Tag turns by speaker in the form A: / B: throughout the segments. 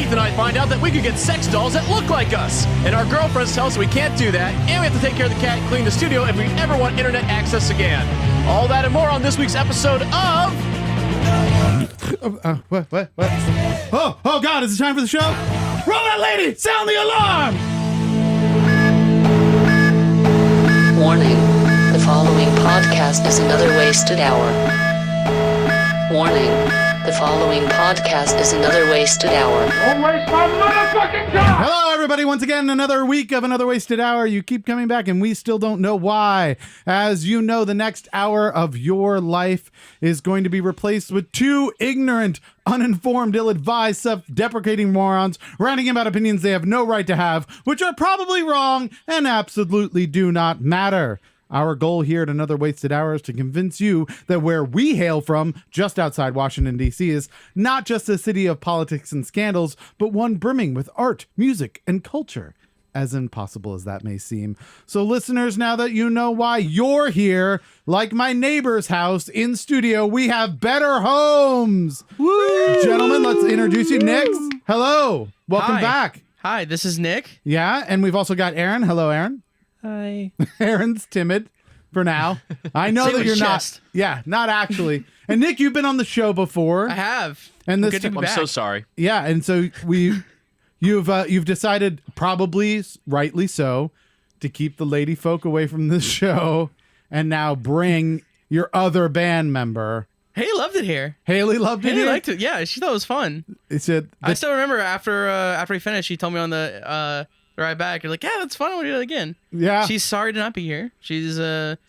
A: Keith and I find out that we could get sex dolls that look like us. And our girlfriends tell us we can't do that, and we have to take care of the cat and clean the studio if we ever want internet access again. All that and more on this week's episode of...
B: What? Oh God, is it time for the show? Roll that lady! Sound the alarm!
C: Warning. The following podcast is another wasted hour. Warning. The following podcast is another wasted hour.
D: Don't waste my motherfucking time!
B: Hello, everybody. Once again, another week of Another Wasted Hour. You keep coming back, and we still don't know why. As you know, the next hour of your life is going to be replaced with two ignorant, uninformed, ill-advised, self-deprecating morons ranting about opinions they have no right to have, which are probably wrong and absolutely do not matter. Our goal here at Another Wasted Hour is to convince you that where we hail from, just outside Washington, D.C., is not just a city of politics and scandals, but one brimming with art, music, and culture, as impossible as that may seem. So listeners, now that you know why you're here, like my neighbor's house in studio, we have Better Homes. Woo! Gentlemen, let's introduce you. Nick, hello. Welcome
E: Hi.
B: back.
E: Hi, this is Nick.
B: Yeah, and we've also got Aaron. Hello, Aaron.
F: Hi.
B: Aaron's timid for now. I know
E: Say
B: that
E: with
B: you're
E: chest.
B: not. Yeah, not actually. And Nick, you've been on the show before.
E: I have.
B: And this
E: Good to be
A: I'm
E: back.
A: so sorry.
B: Yeah, and so you've decided, probably rightly so, to keep the lady folk away from this show and now bring your other band member.
E: Haley loved it here.
B: Haley loved it.
E: Haley
B: here?
E: liked it. Yeah, she thought it was fun.
B: It said
E: I still remember after we finished, she told me on the ride back, you're like, yeah, that's fun. I want to do that again.
B: yeah,
E: She's sorry to not be here. She's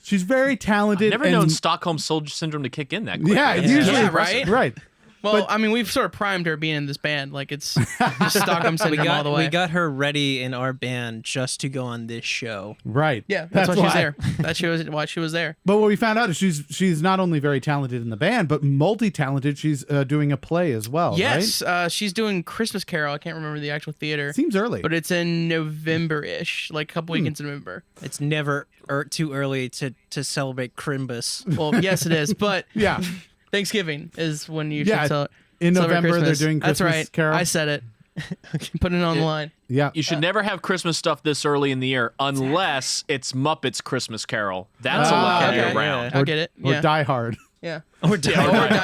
B: she's very talented.
A: Never
B: and,
A: known Stockholm Syndrome to kick in that quick.
B: Yeah, usually
E: Yeah, right?
B: right.
E: well,
B: But-
E: I mean, we've sort of primed her being in this band. Like it's just Stockholm Syndrome all the way.
F: We got her ready in our band just to go on this show.
B: Right.
E: yeah, that's why she was
B: why.
E: there. That she was why she was there.
B: But what we found out is she's not only very talented in the band, but multi-talented. She's doing a play as well.
E: Yes, she's doing Christmas Carol. I can't remember the actual theater,
B: right? Seems early.
E: but it's in November-ish, like a couple weekends in November.
F: It's never too early to celebrate Crimbus.
E: Well, yes, it is, but
B: yeah.
E: Thanksgiving is when you
B: Yeah,
E: should celebrate.
B: In
E: Celebrate
B: November,
E: Christmas.
B: they're doing Christmas
E: That's right.
B: Carol.
E: I said it. Putting it on the line.
B: Yeah.
A: You should never have Christmas stuff this early in the year unless it's Muppets Christmas Carol. That's allowed
E: okay.
A: year-round.
E: I get it.
B: Or
E: Yeah.
B: Die Hard.
E: Yeah.
F: Or
E: Or Die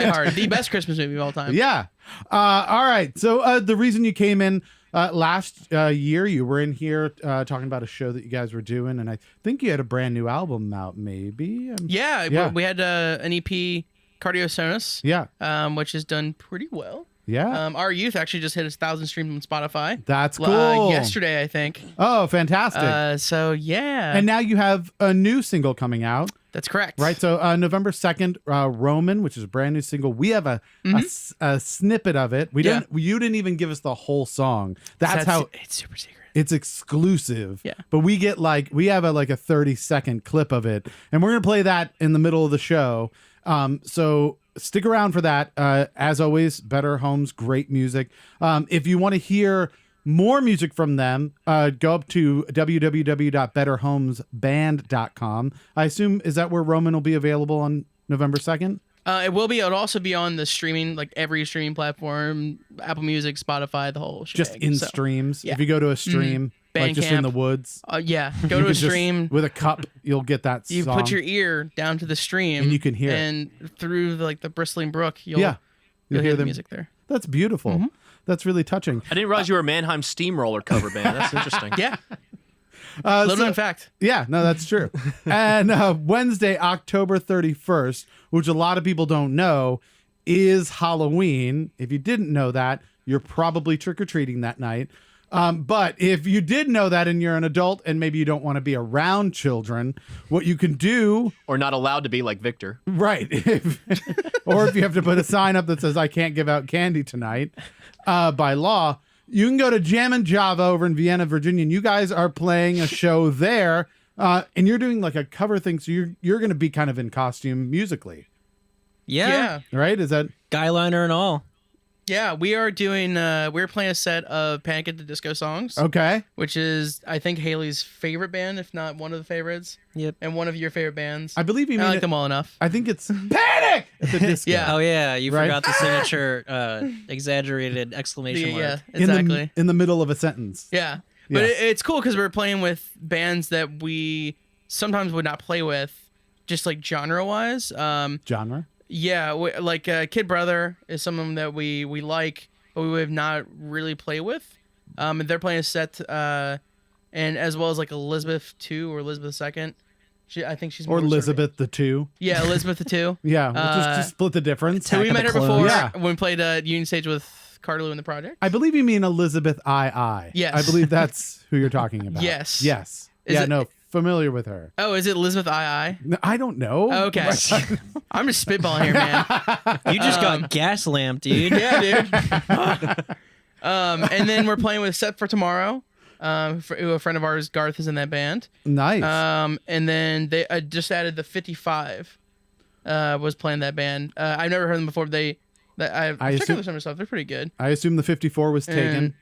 E: Hard, the best Christmas movie of all time.
B: Yeah. All right. So the reason you came in last year, you were in here talking about a show that you guys were doing, and I think you had a brand new album out, maybe.
E: Yeah.
B: Yeah.
E: We had an EP, Cardio Sonus,
B: Yeah.
E: which has done pretty well.
B: Yeah.
E: Our Youth actually just hit 1,000 streams on Spotify.
B: That's cool.
E: Yesterday, I think.
B: Oh, fantastic.
E: So, yeah.
B: And now you have a new single coming out,
E: that's correct.
B: right? So November 2nd, Roman, which is a brand new single. We have a snippet of it.
E: Yeah.
B: You didn't even give us the whole song. That's how
E: It's super secret.
B: it's exclusive.
E: Yeah.
B: But we get we have a 30-second clip of it, and we're going to play that in the middle of the show. So stick around for that. As always, Better Homes, great music. If you want to hear more music from them, go up to www.betterhomesband.com. I assume, is that where Roman will be available on November 2nd?
E: It will be. It'll also be on the streaming, like every streaming platform, Apple Music, Spotify, the whole shit.
B: Just in streams.
E: yeah.
B: If you go to a stream, like just in
E: Bandcamp.
B: the woods,
E: Yeah.
B: you
E: Go to
B: can
E: a
B: just-
E: stream.
B: with a cup, you'll get that
E: You
B: song.
E: put your ear down to the stream,
B: And you can hear it.
E: and through the bristling brook, you'll
B: Yeah.
E: you'll hear the
B: them.
E: music there.
B: That's beautiful.
E: Mm-hmm.
B: That's really touching.
A: I didn't realize you were a Mannheim Steamroller cover band. That's interesting.
E: Yeah,
B: so-
E: little known fact.
B: Yeah, no, that's true. And Wednesday, October 31st, which a lot of people don't know, is Halloween. If you didn't know that, you're probably trick-or-treating that night. But if you did know that and you're an adult and maybe you don't want to be around children, what you can do,
A: Or not allowed to be like Victor.
B: right, or if you have to put a sign up that says, I can't give out candy tonight by law, you can go to Jam and Java over in Vienna, Virginia, and you guys are playing a show there, and you're doing like a cover thing, so you're going to be kind of in costume musically,
E: Yeah.
B: right? Is that
F: Guy liner and all.
E: Yeah, we are doing. We're playing a set of Panic at the Disco songs,
B: okay?
E: which is I think Haley's favorite band, if not one of the favorites,
F: Yep.
E: and one of your favorite bands.
B: I believe you
E: I
B: mean
E: like
B: it-
E: them all enough.
B: I think it's Panic dick at the disco.
E: Yeah.
F: Oh yeah, you
B: Right?
F: forgot the signature exaggerated exclamation
E: Yeah,
F: mark.
E: exactly.
B: In the middle of a sentence.
E: Yeah. But
B: Yes.
E: it's cool because we're playing with bands that we sometimes would not play with, just like genre-wise.
B: Genre.
E: Yeah, like Kid Brother is someone that we like, but we would not really play with. And they're playing a set, and as well as like Elizabeth II or Elizabeth II. I think she's
B: Or
E: more sort of-
B: Elizabeth the Two.
E: Yeah, Elizabeth II.
B: Yeah, we'll just split the difference.
E: So we
F: Attack
E: met
F: of
E: her
F: the
E: before
F: Clones.
B: Yeah.
E: when we played Union Stage with Carter Lou and the Project.
B: I believe you mean Elizabeth II.
E: Yes.
B: I believe that's who you're talking about.
E: Yes.
B: Yes.
E: Is
B: yeah,
E: it-
B: no, familiar with her.
E: Oh, is it Elizabeth II?
B: No, I don't know.
E: Okay. I'm just spitballing here, man.
F: You just got gas lamped, dude.
E: Yeah, dude. And then we're playing with Set for Tomorrow. A friend of ours, Garth, is in that band.
B: Nice.
E: And then they just added the 55. Was playing that band. I've never heard them before. I checked
B: assume-
E: out some of their stuff. They're pretty good.
B: I assume the 54 was taken
E: And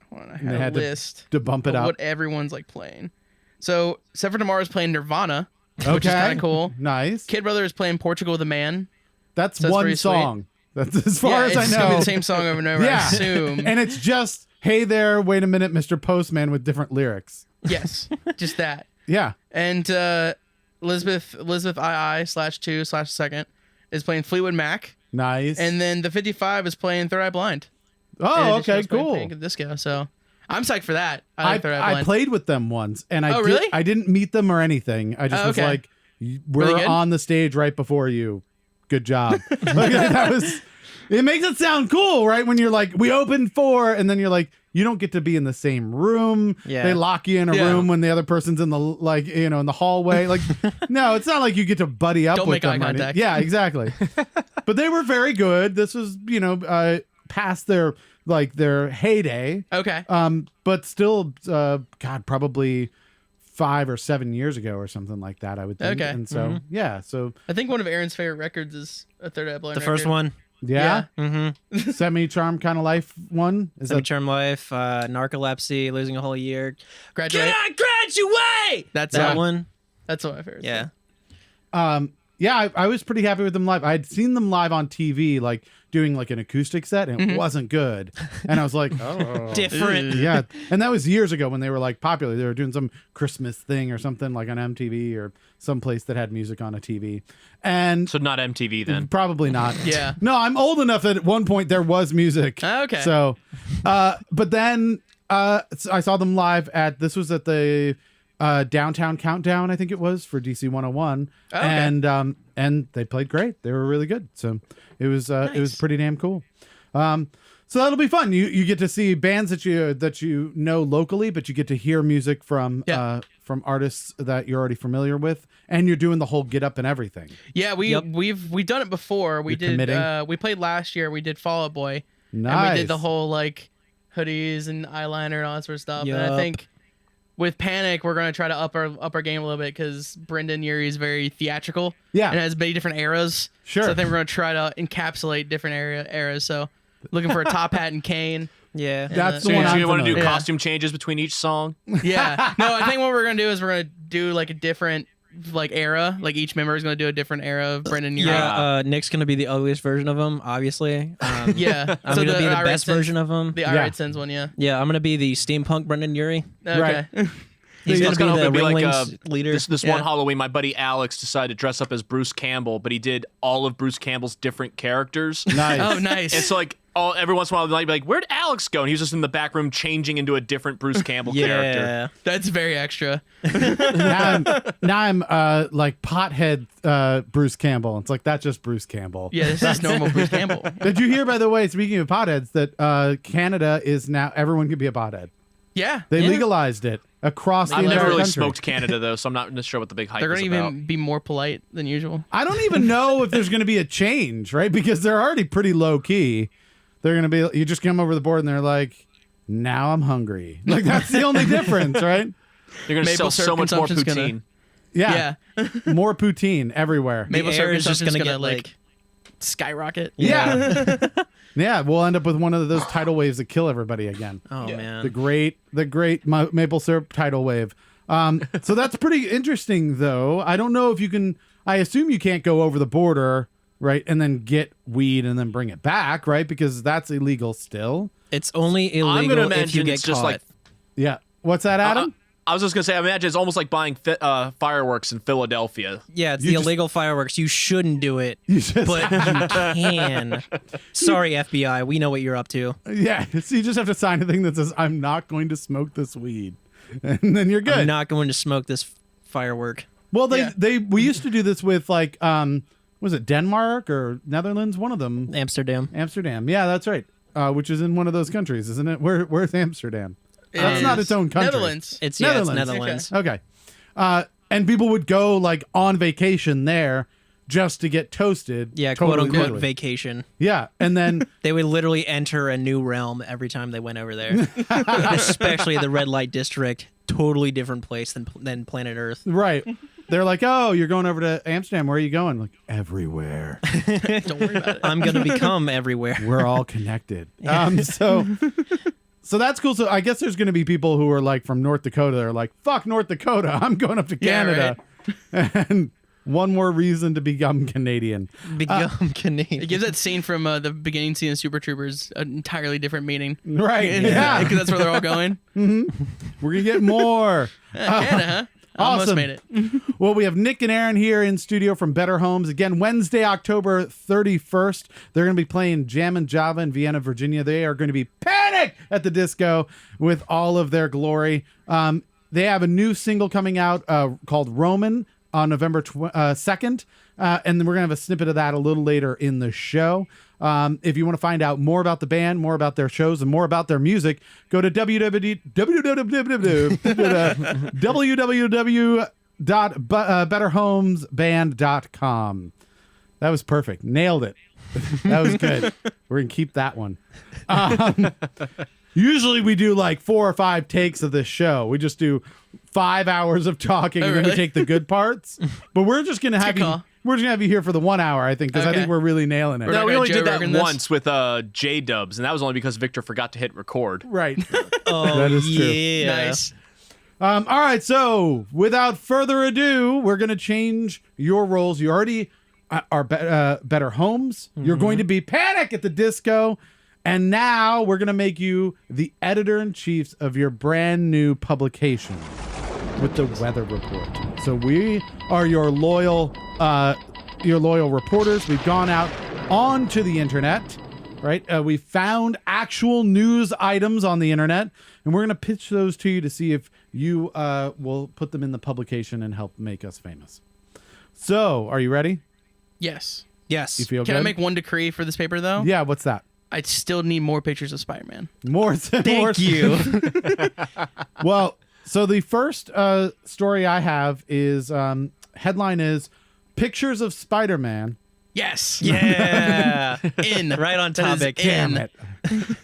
E: hold on, I
B: they
E: had
B: had
E: a list
B: to bump it
E: of
B: up.
E: what everyone's like playing. So Set for Tomorrow is playing Nirvana,
B: Okay.
E: which is kind of cool.
B: Nice.
E: Kid Brother is playing Portugal the Man.
B: That's
E: that's
B: one
E: pretty sweet.
B: song. That's as far as I
E: it's gonna be
B: know.
E: the same song over and over. I
B: Yeah.
E: assume.
B: And it's just, hey there, wait a minute, Mr. Postman with different lyrics.
E: Yes, just that.
B: Yeah.
E: And Elizabeth II/2/2 is playing Fleetwood Mac,
B: Nice.
E: and then the 55 is playing Third Eye Blind. In
B: oh,
E: addition,
B: okay,
E: it's playing
B: cool.
E: Panic at the Disco. So I'm psyched for that. I like Third Eye
B: I
E: Blind.
B: played with them once, and
E: Oh, really?
B: I didn't meet them or anything. I just
E: Oh,
B: was
E: okay.
B: like, we're
E: Really good?
B: on the stage right before you. Good job. Like, that was. It makes it sound cool, right? When you're like, we opened 4, and then you're like, you don't get to be in the same room.
F: Yeah.
B: They lock you in a
E: Yeah.
B: room when the other person's in the in the hallway. Like, no, it's not like you get to buddy up
E: Don't
B: with
E: make eye
B: them. or anything.
E: contact.
B: Yeah, exactly. But they were very good. This was, past their heyday.
E: Okay.
B: But still, God, probably 5 or 7 years ago or something like that, I would think.
E: Okay.
B: And so, yeah, so
E: I think one of Aaron's favorite records is a Third Eye Blind.
F: The first
E: record.
F: one,
B: yeah,
F: mm-hmm.
B: Semi-Charm Kind of Life one. Is that
F: Semi-Charm Life, Narcolepsy, Losing a Whole Year.
E: Graduate.
F: Graduate?
E: That's
F: That one?
E: That's one of my favorites.
F: Yeah.
B: yeah, I was pretty happy with them live. I'd seen them live on TV, like doing like an acoustic set, and it wasn't good. And I was like, oh,
F: Different.
B: yeah. And that was years ago when they were like popular. They were doing some Christmas thing or something like on MTV or some place that had music on a TV. And
A: So not MTV then.
B: probably not.
E: Yeah.
B: No, I'm old enough that at one point there was music.
E: Okay.
B: So, but then I saw them live this was at the Downtown Countdown, I think it was, for DC 101.
E: Oh, okay.
B: And they played great. They were really good. So it was
E: Nice.
B: pretty damn cool. So that'll be fun. You get to see bands that you know locally, but you get to hear music from artists that you're already familiar with, and you're doing the whole get up and everything.
E: Yeah, we've done it before. We
B: You're
E: did.
B: committing?
E: We played last year. We did Fall Out Boy.
B: Nice.
E: And we did the whole like hoodies and eyeliner and all that sort of stuff. And I
F: Yup.
E: think with Panic, we're gonna try to up our game a little bit because Brendan Urie is very theatrical.
B: Yeah.
E: And has many different eras.
B: Sure.
E: So I think we're gonna try to encapsulate different eras. So looking for a top hat and cane.
F: Yeah.
B: That's
A: So
B: the one
A: you
B: I'm
A: want to do
B: familiar with.
A: costume changes between each song?
E: Yeah. No, I think what we're gonna do is we're gonna do like a different like era. Like each member is gonna do a different era of Brendan Urie.
F: Yeah, Nick's gonna be the ugliest version of him, obviously.
E: Yeah.
F: I'm
E: So
F: gonna be the
E: Irate
F: best
E: Sins-
F: version of him.
E: The
B: Yeah.
E: Irate Sins one, yeah.
F: Yeah, I'm gonna be the steampunk Brendan Urie.
E: Okay.
F: He's
A: I
F: gonna
A: was
F: be
A: gonna
F: the
A: hope it'd be like
F: Ringlings leader.
A: this
E: Yeah.
A: one Halloween, my buddy Alex decided to dress up as Bruce Campbell, but he did all of Bruce Campbell's different characters.
B: Nice.
E: Oh, nice.
A: And so like every once in a while, they'd be like, "Where'd Alex go?" And he was just in the back room changing into a different Bruce Campbell character.
F: Yeah.
E: That's very extra.
B: now I'm like pothead Bruce Campbell. It's like that's just Bruce Campbell.
E: Yeah, this is normal Bruce Campbell.
B: Did you hear, by the way, speaking of potheads, that Canada is now everyone can be a pothead?
E: Yeah.
B: They
E: yeah.
B: legalized it across the
A: I've
B: entire
A: never really
B: country.
A: smoked Canada though, so I'm not sure what the big hype
E: They're
A: is
E: gonna
A: about.
E: even be more polite than usual.
B: I don't even know if there's going to be a change, right? Because they're already pretty low key. They're going to be, you just come over the board and they're like, now I'm hungry. Like that's the only difference, right?
A: You're gonna
E: Maple
A: sell
E: syrup
A: so much more
E: consumption's gonna-
A: poutine.
B: Yeah. More poutine everywhere.
E: Maple
F: air
E: syrup
F: is just
E: consumption's
F: gonna
E: gonna
F: get,
E: like skyrocket.
B: Yeah. Yeah, we'll end up with one of those tidal waves that kill everybody again.
F: Oh man.
B: The great maple syrup tidal wave. So that's pretty interesting, though. I don't know if you can. I assume you can't go over the border right? And then get weed and then bring it back, right? Because that's illegal still.
F: It's only
G: I'm gonna
F: illegal if you
G: imagine
F: get
G: it's just
F: caught.
G: like
B: Yeah. What's that, Adam?
G: I was just gonna say, I imagine it's almost like buying fireworks in Philadelphia.
F: Yeah, it's
B: You
F: the
B: just-
F: illegal fireworks. You shouldn't do it,
B: You just-
F: but you can. Sorry, FBI. We know what you're up to.
B: Yeah. So you just have to sign a thing that says, I'm not going to smoke this weed. And then you're good.
F: I'm not going to smoke this firework.
B: Well,
E: Yeah.
B: we used to do this with like was it Denmark or Netherlands? One of them,
F: Amsterdam.
B: Amsterdam. Yeah, that's right. Which is in one of those countries, isn't it? Where's Amsterdam? That's not its own country.
E: Netherlands.
F: It's
B: Netherlands.
F: Netherlands.
B: Okay. And people would go like on vacation there just to get toasted.
F: Yeah,
B: totally
F: quote unquote
B: legally.
F: vacation.
B: Yeah, and then
F: They would literally enter a new realm every time they went over there. Especially the red light district. Totally different place than planet Earth.
B: right, they're like, "Oh, you're going over to Amsterdam. Where are you going?" Like everywhere.
E: Don't worry about it.
F: I'm gonna become everywhere.
B: We're all connected. So that's cool. So I guess there's going to be people who are like from North Dakota. They're like, "Fuck North Dakota. I'm going up to
E: Yeah,
B: Canada." And one more reason to become Canadian.
F: Become Canadian.
E: It gives that scene from the beginning scene of Super Troopers an entirely different meaning.
B: Right. Yeah.
E: Because that's where they're all going.
B: We're going to get more.
E: Canada, huh? Almost
B: Awesome.
E: made it.
B: Well, we have Nick and Aaron here in studio from Better Homes. Again, Wednesday, October 31st. They're going to be playing Jam and Java in Vienna, Virginia. They are going to be Panic at the Disco with all of their glory. They have a new single coming out called Roman on November 2nd. And then we're going to have a snippet of that a little later in the show. If you want to find out more about the band, more about their shows, and more about their music, go to www.betterhomesband.com. That was perfect. Nailed it. That was good. We're going to keep that one. Usually we do like 4 or 5 takes of this show. We just do 5 hours of talking and then we
E: really?
B: take the good parts. But we're just going to have
E: good
B: you.
E: call.
B: We're just going to have you here for the 1 hour, I think, because I
E: Okay.
B: think we're really nailing it.
E: We're
G: No,
E: not
G: we
E: gonna
G: only
E: Joe
G: did that
E: Rogan this?
G: once with J Dubs, and that was only because Victor forgot to hit record.
B: Right.
F: Oh,
B: That is true.
F: yeah.
E: Nice.
B: All right, so without further ado, we're going to change your roles. You already are Better Homes. You're going to be Panic at the Disco. And now we're going to make you the editor-in-chief of your brand new publication with the Weather Report. So we are your loyal reporters. We've gone out onto the internet, right? We found actual news items on the internet, and we're going to pitch those to you to see if you will put them in the publication and help make us famous. So, are you ready?
E: Yes.
F: Yes.
B: You feel
E: Can
B: good?
E: I make one decree for this paper, though?
B: Yeah, what's that?
E: I still need more pictures of Spider-Man.
B: More.
F: Thank you.
B: Well, so the first story I have is headline is Pictures of Spider-Man.
E: Yes.
F: Yeah.
E: In.
F: Right on
E: That is
F: topic.
E: in.
B: Damn it.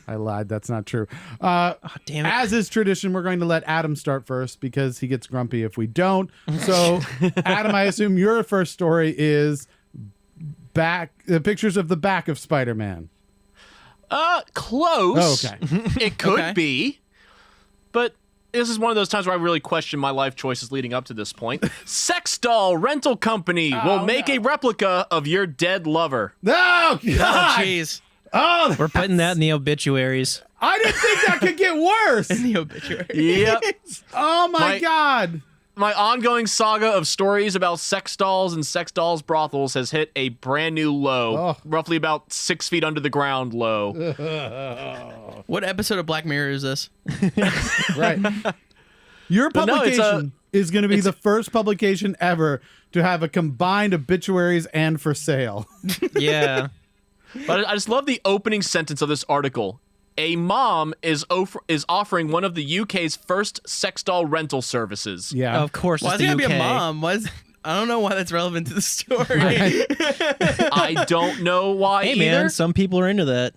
B: I lied. That's not true.
F: Oh, damn it.
B: As is tradition, we're going to let Adam start first because he gets grumpy if we don't. So, Adam, I assume your first story is pictures of the back of Spider-Man.
G: Close.
B: Oh, okay.
G: It could
E: Okay.
G: be, but this is one of those times where I really question my life choices leading up to this point. Sex doll rental company will make a replica of your dead lover.
B: Oh,
E: Oh,
B: God.
E: jeez.
B: Oh,
F: We're putting that in the obituaries.
B: I didn't think that could get worse.
E: The obituary.
G: Yep.
B: Oh, my God.
G: My ongoing saga of stories about sex dolls and sex dolls brothels has hit a brand new low,
B: Oh.
G: roughly about 6 feet under the ground low.
E: What episode of Black Mirror is this?
B: Right. Your
G: But no, it's
B: publication is going to be the first publication ever to have a combined obituaries and for sale.
F: Yeah.
G: But I just love the opening sentence of this article. A mom is offering one of the UK's first sex doll rental services.
B: Yeah.
F: Of course.
E: Why is
F: it's
E: it
F: the
E: gotta be a
F: UK.
E: mom? I don't know why that's relevant to the story.
G: I don't know why
F: Hey,
G: either.
F: man. Some people are into that.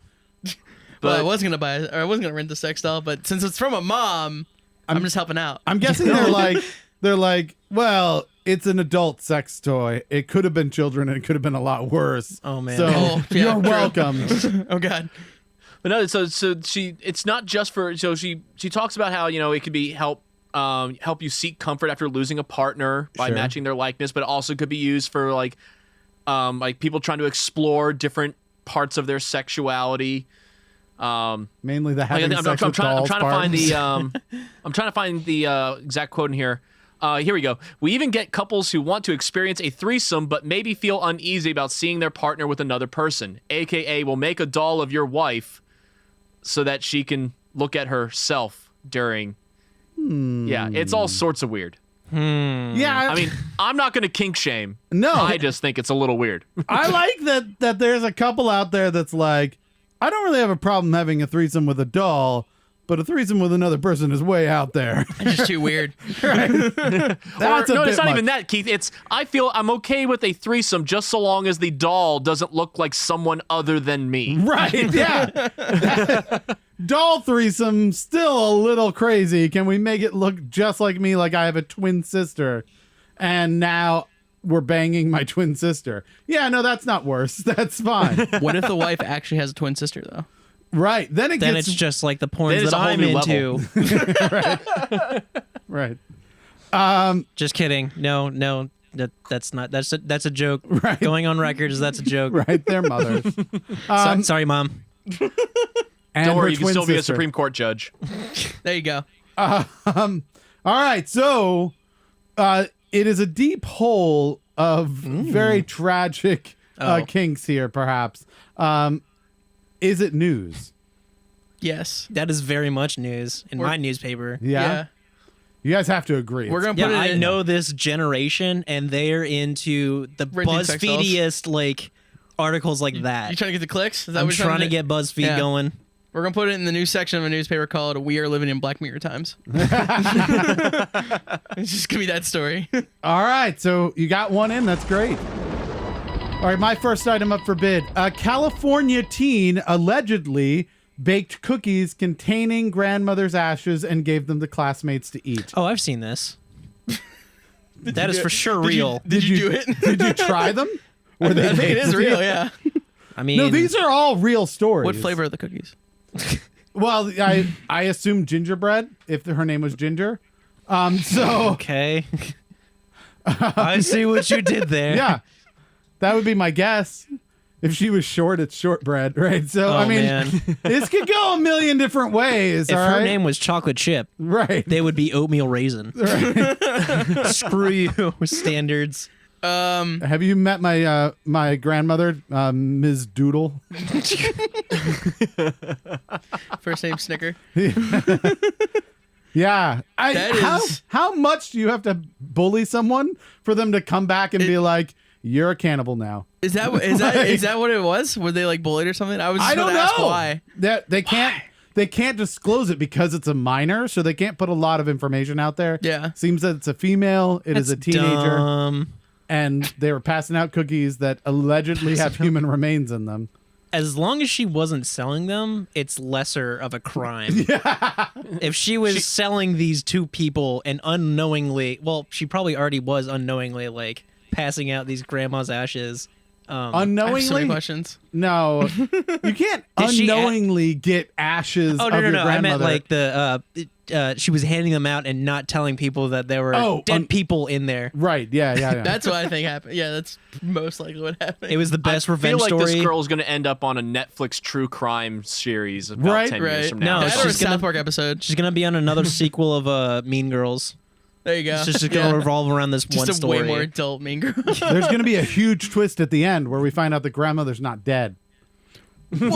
E: Well, I
G: But-
E: was gonna I wasn't gonna rent the sex doll, but since it's from a mom, I'm just helping out.
B: I'm guessing they're like, well, it's an adult sex toy. It could have been children and it could have been a lot worse.
F: Oh, man.
B: So
E: Oh, yeah,
B: you're
E: true.
B: welcome.
E: Oh God.
G: But no, so she it's not just for she talks about how it could be help you seek comfort after losing a partner by
B: Sure.
G: matching their likeness, but it also could be used for like like people trying to explore different parts of their sexuality.
B: Mainly the
G: Like,
B: having
G: I'm
B: sex with
G: trying
B: dolls
G: to
B: part.
G: find the I'm trying to find the exact quote in here. Here we go. We even get couples who want to experience a threesome but maybe feel uneasy about seeing their partner with another person. AKA, we'll make a doll of your wife so that she can look at herself during. Yeah, it's all sorts of weird.
B: Yeah,
G: I mean, I'm not going to kink shame.
B: No.
G: I just think it's a little weird.
B: I like that there's a couple out there that's like, I don't really have a problem having a threesome with a doll, but a threesome with another person is way out there.
E: It's just too weird.
B: That's
G: No,
B: a bit
G: it's not
B: much.
G: even that, Keith. It's I feel I'm okay with a threesome just so long as the doll doesn't look like someone other than me.
B: Right, yeah. Doll threesome, still a little crazy. Can we make it look just like me, like I have a twin sister, and now we're banging my twin sister? Yeah, no, that's not worse. That's fine.
E: What if the wife actually has a twin sister though?
B: Right, then
F: Then
B: gets
F: it's just like the
G: Then
F: porns
G: it's
F: that
G: a whole
F: I'm
G: new
F: into.
B: right.
F: Just kidding. No, that's not. That's a joke.
B: Right.
F: Going on record is that's a joke.
B: Right, their mothers.
F: Sorry, mom.
B: And
G: Don't
B: her
G: worry, you can
B: twin
G: still be a
B: sister.
G: Supreme Court judge.
E: There you go.
B: All right, so it is a deep hole of very tragic kinks here, perhaps. Is it news?
E: Yes.
F: That is very much news in my newspaper.
B: Yeah? You guys have to agree.
E: We're
B: It's-
E: gonna put
F: Yeah,
E: it
F: I
E: in.
F: know this generation, and they're into the
E: Renting sex dolls.
F: BuzzFeediest like articles like that.
E: You trying to get the clicks? Is that
F: I'm
E: what you're
F: trying to get BuzzFeed
E: Yeah.
F: going.
E: We're gonna put it in the news section of a newspaper called "We Are Living in Black Mirror Times." It's just gonna be that story.
B: All right, so you got one in. That's great. All right, my first item up for bid. A California teen allegedly baked cookies containing grandmother's ashes and gave them to classmates to eat.
F: Oh, I've seen this. That is for sure real.
E: Did you do it?
B: Did you try them? Were they
E: I think it
B: baked?
E: is real. Yeah.
F: I mean,
B: No, these are all real stories.
E: What flavor are the cookies?
B: Well, I assume gingerbread, if her name was Ginger. So,
F: okay. I see what you did there.
B: yeah, that would be my guess. If she was short, it's shortbread, right? So,
F: Oh,
B: I mean,
F: man.
B: this could go a million different ways,
F: If
B: all
F: her
B: right?
F: name was Chocolate Chip,
B: right.
F: they would be oatmeal raisin. Screw you, standards.
B: Have you met my my grandmother, Ms. Doodle?
E: First name Snicker.
B: Yeah.
E: That is-
B: How much do you have to bully someone for them to come back and be like, you're a cannibal now?
E: Is that what it was? Were they like bullied or something? I was just
B: I
E: about
B: don't
E: to ask
B: know.
E: why.
B: That they can't disclose it because it's a minor, so they can't put a lot of information out there.
E: Yeah.
B: Seems that it's a female, it is a teenager,
F: Dumb.
B: and they were passing out cookies that allegedly have human remains in them.
F: As long as she wasn't selling them, it's lesser of a crime. If she was selling these to people and unknowingly, well, she probably already was unknowingly like passing out these grandma's ashes.
E: I have so many
B: Unknowingly?
E: questions.
B: No. You can't
F: Did she
B: unknowingly get ashes
F: Oh
B: of
F: no,
B: your
F: no, no! I
B: grandmother.
F: meant like she was handing them out and not telling people that there were dead people in there.
B: Right, yeah.
E: That's what I think happened. Yeah, that's most likely what happened.
F: It was the best
G: I
F: revenge
G: feel like
F: story.
G: this girl is going to end up on a Netflix true crime series about
B: Right,
G: 10 years
E: right.
G: from now.
F: No,
E: that
F: she's
E: or a
F: gonna-
E: South Park episode.
F: She's gonna be on another sequel of Mean Girls.
E: There you go.
F: It's just gonna revolve around this
E: Just
F: one
E: a
F: story.
E: way more adult Mean Girl.
B: There's going to be a huge twist at the end where we find out the grandmother's not dead.
F: Whose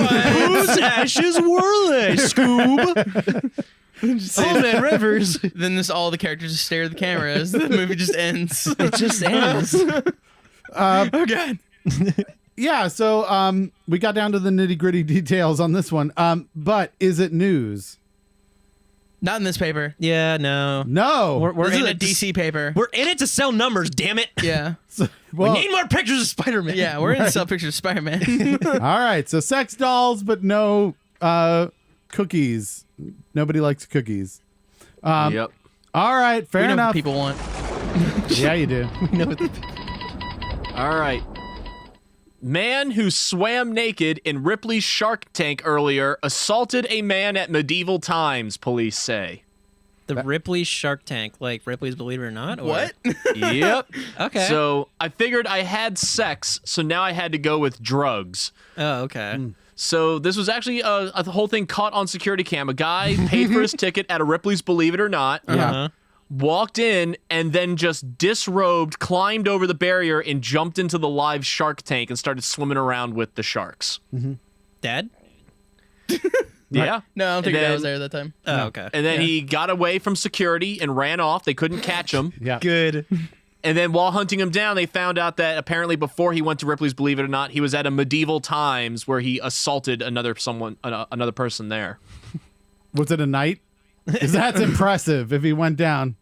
F: ashes were they, Scoob? Oh man, Rivers.
E: Then all the characters just stare at the camera as the movie just ends.
F: It just ends.
E: Oh god.
B: Yeah, so we got down to the nitty-gritty details on this one. But is it news?
E: Not in this paper.
F: Yeah, no.
B: No.
F: We're
E: This
F: in
E: is a
F: it.
E: DC paper.
F: We're in it to sell numbers. Damn it.
E: Yeah.
B: Well,
F: we need more pictures of Spider-Man.
E: Yeah, we're in the sell pictures of Spider-Man.
B: all right, so sex dolls, but no cookies. Nobody likes cookies.
G: Yep.
B: All right,
E: we
B: fair
E: know what
B: enough.
E: people want.
B: Yeah, you do.
G: All right. Man who swam naked in Ripley's Shark Tank earlier assaulted a man at medieval times, police say.
F: The Ripley Shark Tank, like Ripley's Believe It or Not? Or...
E: What?
G: Yep.
F: Okay.
G: So I figured I had sex, so now I had to go with drugs.
F: Oh, okay.
G: So this was actually a whole thing caught on security cam. A guy paid for his ticket at a Ripley's Believe It or Not.
F: Uh-huh.
G: Walked in and then just disrobed, climbed over the barrier, and jumped into the live shark tank and started swimming around with the sharks.
F: Dad?
G: Yeah.
E: No, I don't think
G: And
E: that
G: then-
E: was there at that time.
F: Oh, okay.
G: And then he got away from security and ran off. They couldn't catch him.
B: Yeah.
F: Good.
G: And then while hunting him down, they found out that apparently before he went to Ripley's Believe It or Not, he was at a medieval times where he assaulted another person there.
B: Was it a knight? Because that's impressive if he went down.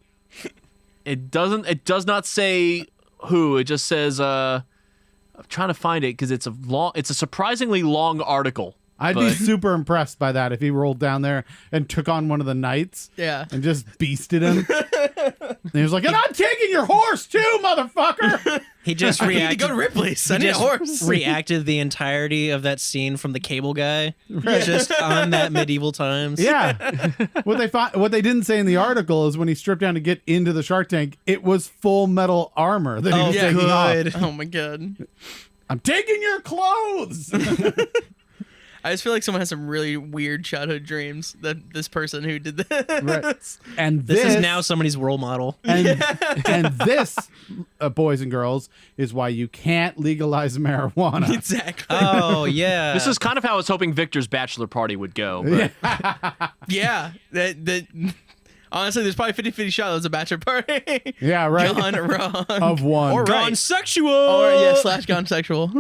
G: It does not say who. It just says I'm trying to find it because it's a surprisingly long article.
B: I'd be super impressed by that if he rolled down there and took on one of the knights
E: Yeah.
B: and just beasted him. And he was like, and I'm taking your horse too, motherfucker.
F: He just
E: I need to
F: reacted.
E: go to Ripley's.
F: He
E: I need a
F: just
E: horse.
F: reacted the entirety of that scene from the cable guy, just on that medieval times.
B: Yeah. What they didn't say in the article is when he stripped down to get into the Shark Tank, it was full metal armor that he was taking off.
E: Oh my god.
B: I'm taking your clothes.
E: I just feel like someone has some really weird childhood dreams that this person who did this.
B: Right. And
F: This is now somebody's role model.
B: And this, boys and girls, is why you can't legalize marijuana.
E: Exactly.
F: Oh, yeah.
G: This is kind of how I was hoping Victor's bachelor party would go. But
E: Yeah. That honestly, there's probably 50-50 shot that was a bachelor party.
B: Yeah, right.
E: Gone wrong.
B: Of one.
E: Or
F: gone
E: right.
F: sexual.
E: Or yeah, / gone sexual.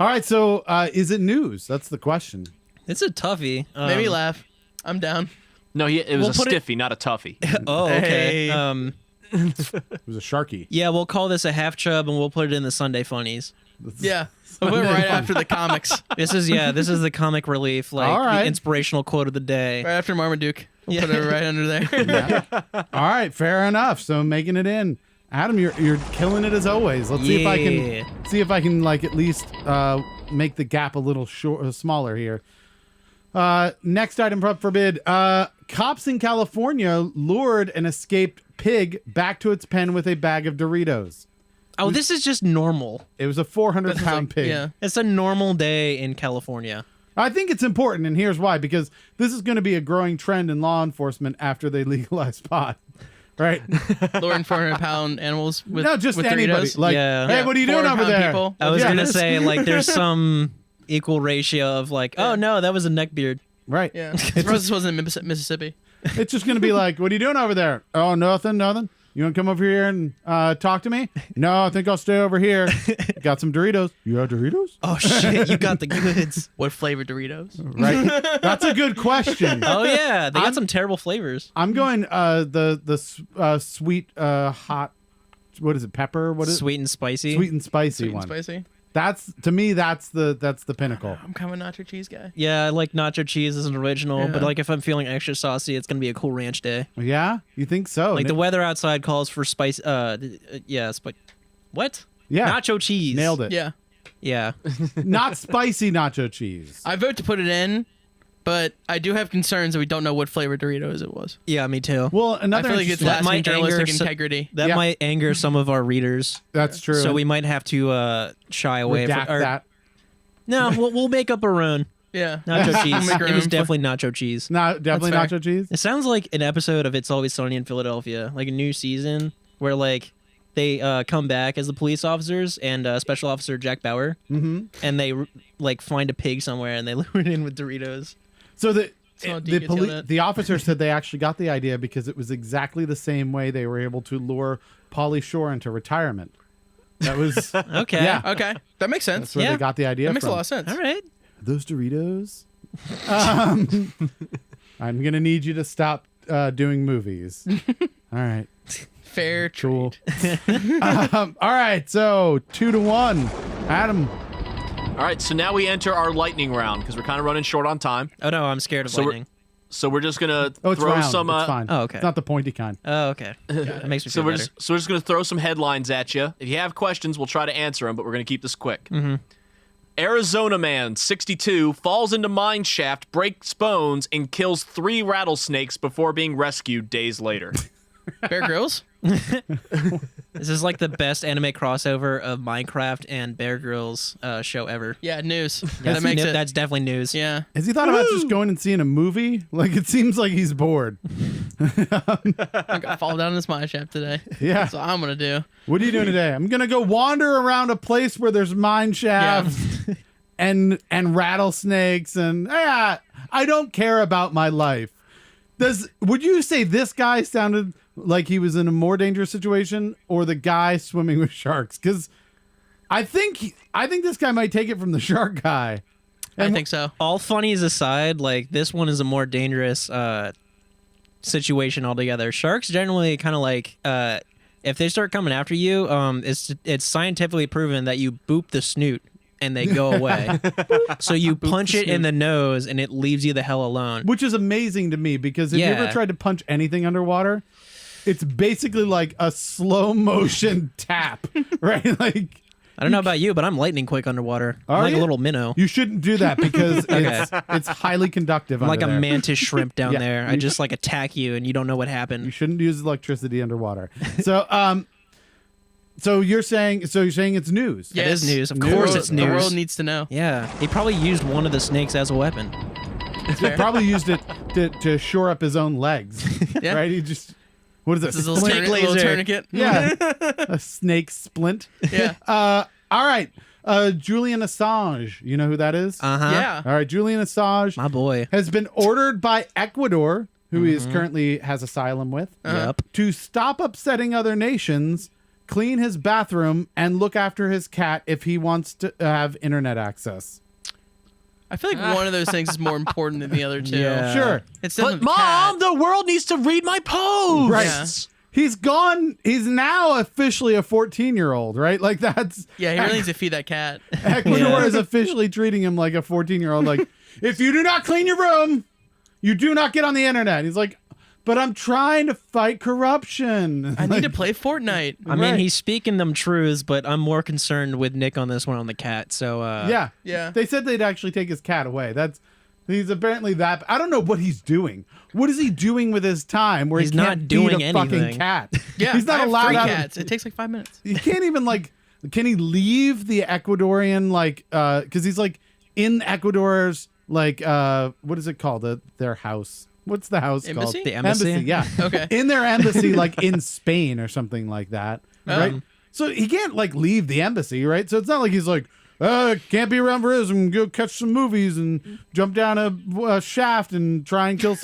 B: All right, so is it news? That's the question.
F: It's a toughie.
E: Made me laugh. I'm down.
G: no, it was
F: We'll
G: a
F: put it-
G: stiffy, not a toughie.
F: Oh, okay.
E: Hey.
B: It was a Sharky.
F: Yeah, we'll call this a half chub and we'll put it in the Sunday funnies.
E: Yeah. We'll put it right after the comics.
F: This is the comic relief, like
B: All right.
F: the inspirational quote of the day.
E: Right after Marmaduke. We'll put it right under there.
B: All right, fair enough. So making it in. Adam, you're killing it as always. Let's see if I can like at least make the gap a little smaller here. Next item up for bid. Cops in California lured an escaped pig back to its pen with a bag of Doritos.
F: Oh, this is just normal.
B: It was a 400-pound pig.
E: Yeah.
F: It's a normal day in California.
B: I think it's important, and here's why. Because this is going to be a growing trend in law enforcement after they legalize pot. Right?
E: Luring 400-pound animals with
B: No, just
E: with
B: anybody.
E: Doritos.
B: Like,
F: Yeah.
B: hey, what are you doing over
E: 400-pound
B: there?
E: people.
F: I was
B: Yeah.
F: gonna say like there's some equal ratio of like, oh no, that was a neckbeard.
B: Right.
E: Yeah. Suppose this wasn't in Mississippi.
B: It's just going to be like, what are you doing over there? Oh, nothing. You want to come over here and talk to me? No, I think I'll stay over here. Got some Doritos. You have Doritos?
F: Oh shit, you got the goods.
E: What flavor Doritos?
B: Right. That's a good question.
F: Oh yeah, they got some terrible flavors.
B: I'm going the sweet hot. What is it? Pepper? What is
F: Sweet and spicy.
B: Sweet and spicy
E: Sweet
B: one.
E: and spicy.
B: That's to me. That's the pinnacle.
E: I'm kind of a nacho cheese guy.
F: Yeah, I like nacho cheese as an original, but
E: Yeah.
F: like if I'm feeling extra saucy, it's gonna be a Cool Ranch day.
B: Yeah, you think so?
F: Like the weather outside calls for spice. What?
B: Yeah.
F: Nacho cheese.
B: Nailed it.
E: Yeah.
F: Yeah.
B: Not spicy nacho cheese.
E: I vote to put it in, but I do have concerns that we don't know what flavor Doritos it was.
F: Yeah, me too.
B: Well,
E: I
B: another
E: feel like it's
B: interesting-
F: That
E: lasting
F: might
E: journalistic
F: anger some-
E: integrity.
F: That
B: Yeah.
F: might anger some of our readers.
B: that's true.
F: So we might have to shy away
B: redact
F: from.
B: that.
F: No, we'll make up our own
E: Yeah.
F: nacho cheese.
E: Make our
F: It was
E: own
F: definitely nacho cheese.
B: No, definitely
E: That's
B: nacho cheese.
F: It sounds like an episode of It's Always Sunny in Philadelphia, like a new season where like they come back as the police officers and Special Officer Jack Bauer, and they like find a pig somewhere and they lure it in with Doritos.
B: So the
E: So do you get yelled at?
B: the officer said they actually got the idea because it was exactly the same way they were able to lure Pauly Shore into retirement. That was
F: Okay.
B: Yeah.
E: Okay. That makes sense.
B: that's where
F: Yeah.
B: they got the idea
E: That makes
B: from.
E: a lot of sense.
F: All right.
B: Those Doritos. I'm gonna need you to stop doing movies. All right,
E: Fair
B: cool.
E: treat.
B: All right, so 2-1. Adam,
G: All right, so now we enter our lightning round because we're kind of running short on time.
F: Oh no, I'm scared of
G: So we're-
F: lightning.
G: So we're just gonna
B: oh, it's
G: throw
B: round.
G: some.
B: It's fine.
F: Oh, okay.
B: It's not the pointy kind.
F: Oh, okay. That makes me
G: So
F: feel
G: we're
F: better.
G: just gonna throw some headlines at you. If you have questions, we'll try to answer them, but we're gonna keep this quick. Arizona man, 62, falls into mine shaft, breaks bones, and kills 3 rattlesnakes before being rescued days later.
E: Bear Grylls?
F: This is like the best anime crossover of Minecraft and Bear Grylls show ever.
E: Yeah, news.
F: That's,
E: that makes it.
F: that's definitely news.
E: Yeah.
B: Has he thought about just going and seeing a movie? Like, it seems like he's bored.
E: I'm gonna fall down this mine shaft today.
B: Yeah.
E: That's what I'm gonna do.
B: What are you doing today? I'm gonna go wander around a place where there's mine shafts and rattlesnakes and I don't care about my life. Would you say this guy sounded like he was in a more dangerous situation, or the guy swimming with sharks? Because I think this guy might take it from the shark guy.
E: I think so.
F: All funnies aside, like this one is a more dangerous situation altogether. Sharks generally kind of like if they start coming after you, it's scientifically proven that you boop the snoot and they go away. So you punch it in the nose and it leaves you the hell alone.
B: Which is amazing to me, because if you ever
F: Yeah.
B: tried to punch anything underwater, it's basically like a slow motion tap, right? Like,
F: I don't know about you, but I'm lightning quick underwater. I'm
B: Are
F: like
B: you?
F: a little minnow.
B: you shouldn't do that because it's highly conductive.
F: I'm like
B: under
F: a
B: there.
F: mantis shrimp down
B: Yeah.
F: there. I just like attack you and you don't know what
B: You
F: happened.
B: shouldn't use electricity underwater. So you're saying it's news.
E: Yeah.
F: It is news. Of
B: News.
F: course it's
E: The
F: news.
E: world needs to know.
F: Yeah. He probably used one of the snakes as a weapon.
B: He probably used it to shore up his own legs.
E: Yeah.
B: Right? He just what is it?
E: This is a little,
B: Splint?
E: little
F: laser.
E: tourniquet.
B: Yeah. A snake splint.
E: Yeah.
B: All right. Julian Assange. You know who that is?
F: Uh-huh.
E: Yeah.
B: All right. Julian Assange
F: My boy.
B: has been ordered by Ecuador, who he is currently has asylum with,
F: Yep.
B: to stop upsetting other nations, clean his bathroom, and look after his cat if he wants to have internet access.
E: I feel like one of those things is more important than the other two.
F: Yeah.
B: Sure.
E: It's
G: But
E: definitely the
G: Mom,
E: cat.
G: the world needs to read my posts.
B: Right.
E: Yeah.
B: He's gone. He's now officially a 14-year-old, right? Like that's
E: Yeah, he really needs to feed that cat.
B: Ecuador
F: Yeah.
B: is officially treating him like a 14-year-old. Like, if you do not clean your room, you do not get on the internet. He's like, but I'm trying to fight corruption.
E: I need to play Fortnite.
F: I mean,
B: Right.
F: he's speaking them truths, but I'm more concerned with Nick on this one on the cat. So,
B: Yeah.
E: Yeah.
B: They said they'd actually take his cat away. He's apparently that. I don't know what he's doing. What is he doing with his time where
F: He's
B: he can't
F: not doing
B: feed a fucking
F: anything.
B: cat?
E: Yeah,
B: He's not
E: I have
B: allowed
E: 3
B: out.
E: cats. It takes like 5 minutes.
B: He can't even can he leave the Ecuadorian because he's like in Ecuador's what is it called? Their house. What's the house
E: Embassy?
B: called?
F: The embassy?
B: Yeah.
E: Okay.
B: In their embassy, like in Spain or something like that.
E: Oh.
B: Right. So he can't leave the embassy, right? So it's not like he's like, can't be around for this. I'm gonna go catch some movies and jump down a shaft and try and kill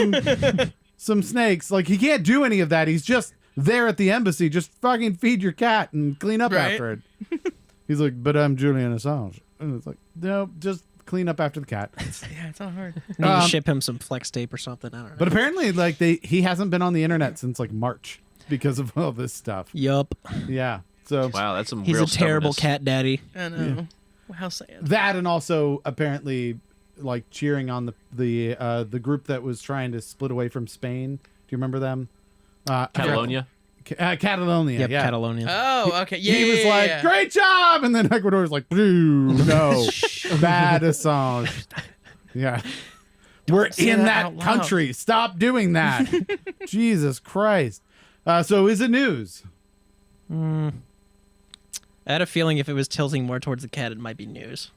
B: some snakes. Like, he can't do any of that. He's just there at the embassy. Just fucking feed your cat and clean up
E: Right.
B: after it. He's like, but I'm Julian Assange. And it's like, no, just clean up after the cat.
E: Yeah, it's not hard.
F: need to ship him some flex tape or something. I don't know.
B: But apparently, he hasn't been on the internet since March because of all this stuff.
F: Yup.
B: Yeah. So
G: Wow, that's some
F: He's
G: real
F: a terrible
G: stubbornness.
F: cat daddy.
E: I know. Well, how sad.
B: that, and also apparently cheering on the group that was trying to split away from Spain. Do you remember them?
G: Catalonia.
B: Catalonia.
F: Yep,
B: yeah.
F: Catalonia.
E: Oh, okay. Yeah,
B: He was
E: yeah,
B: like,
E: yeah.
B: great job, and then Ecuador was like, no, bad Assange. Yeah. We're
E: say
B: in
E: that
B: that
E: out loud.
B: country. Stop doing that. Jesus Christ. So is it news?
F: I had a feeling if it was tilting more towards the cat, it might be news.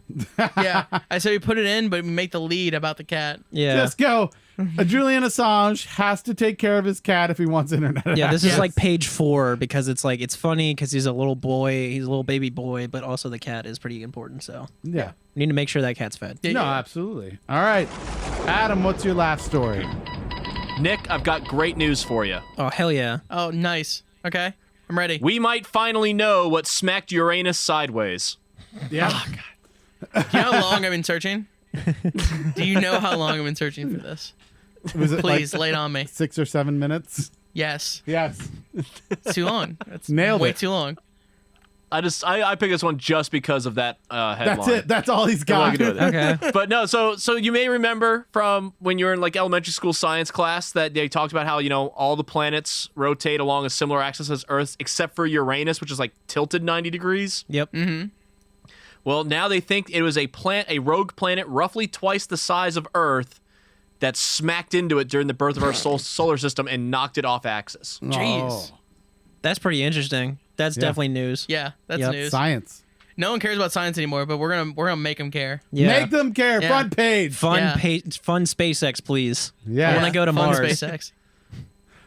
E: Yeah. I said we put it in, but we make the lead about the cat.
F: Yeah.
B: Just go. Julian Assange has to take care of his cat if he wants internet.
F: Yeah, this is
E: Yes.
F: like page 4 because it's funny because he's a little boy, he's a little baby boy, but also the cat is pretty important. So
B: Yeah.
F: we need to make sure that cat's fed.
E: Yeah,
B: No,
E: yeah.
B: absolutely. All right. Adam, what's your last story?
G: Nick, I've got great news for you.
F: Oh hell yeah!
E: Oh, nice. Okay. I'm ready.
G: We might finally know what smacked Uranus sideways.
B: Yeah.
E: Do you know how long I've been searching? Do you know how long I've been searching for this?
B: Was it
E: Please, lay it on me.
B: 6 or 7 minutes?
E: Yes.
B: Yes.
E: It's too long. That's
B: Nailed
E: way
B: it.
E: too long.
G: I picked this one just because of that headline.
B: That's it. That's all he's
G: Got
B: got.
G: nothing to do with it.
F: Okay.
G: But no, so you may remember from when you were in elementary school science class that they talked about how all the planets rotate along a similar axis as Earth, except for Uranus, which is tilted 90 degrees.
F: Yep.
G: Well, now they think it was a rogue planet roughly twice the size of Earth that smacked into it during the birth of our solar system and knocked it off axis.
E: Jeez.
F: That's pretty interesting. That's definitely news.
E: Yeah, that's
F: Yep.
E: news.
B: Science.
E: No one cares about science anymore, but we're gonna make them care.
F: Yeah.
B: Make them care.
E: Yeah.
B: Front page.
F: Fun,
E: Yeah.
F: fun SpaceX, please.
B: Yeah.
F: I want to go to
E: Fun
F: Mars.
E: SpaceX.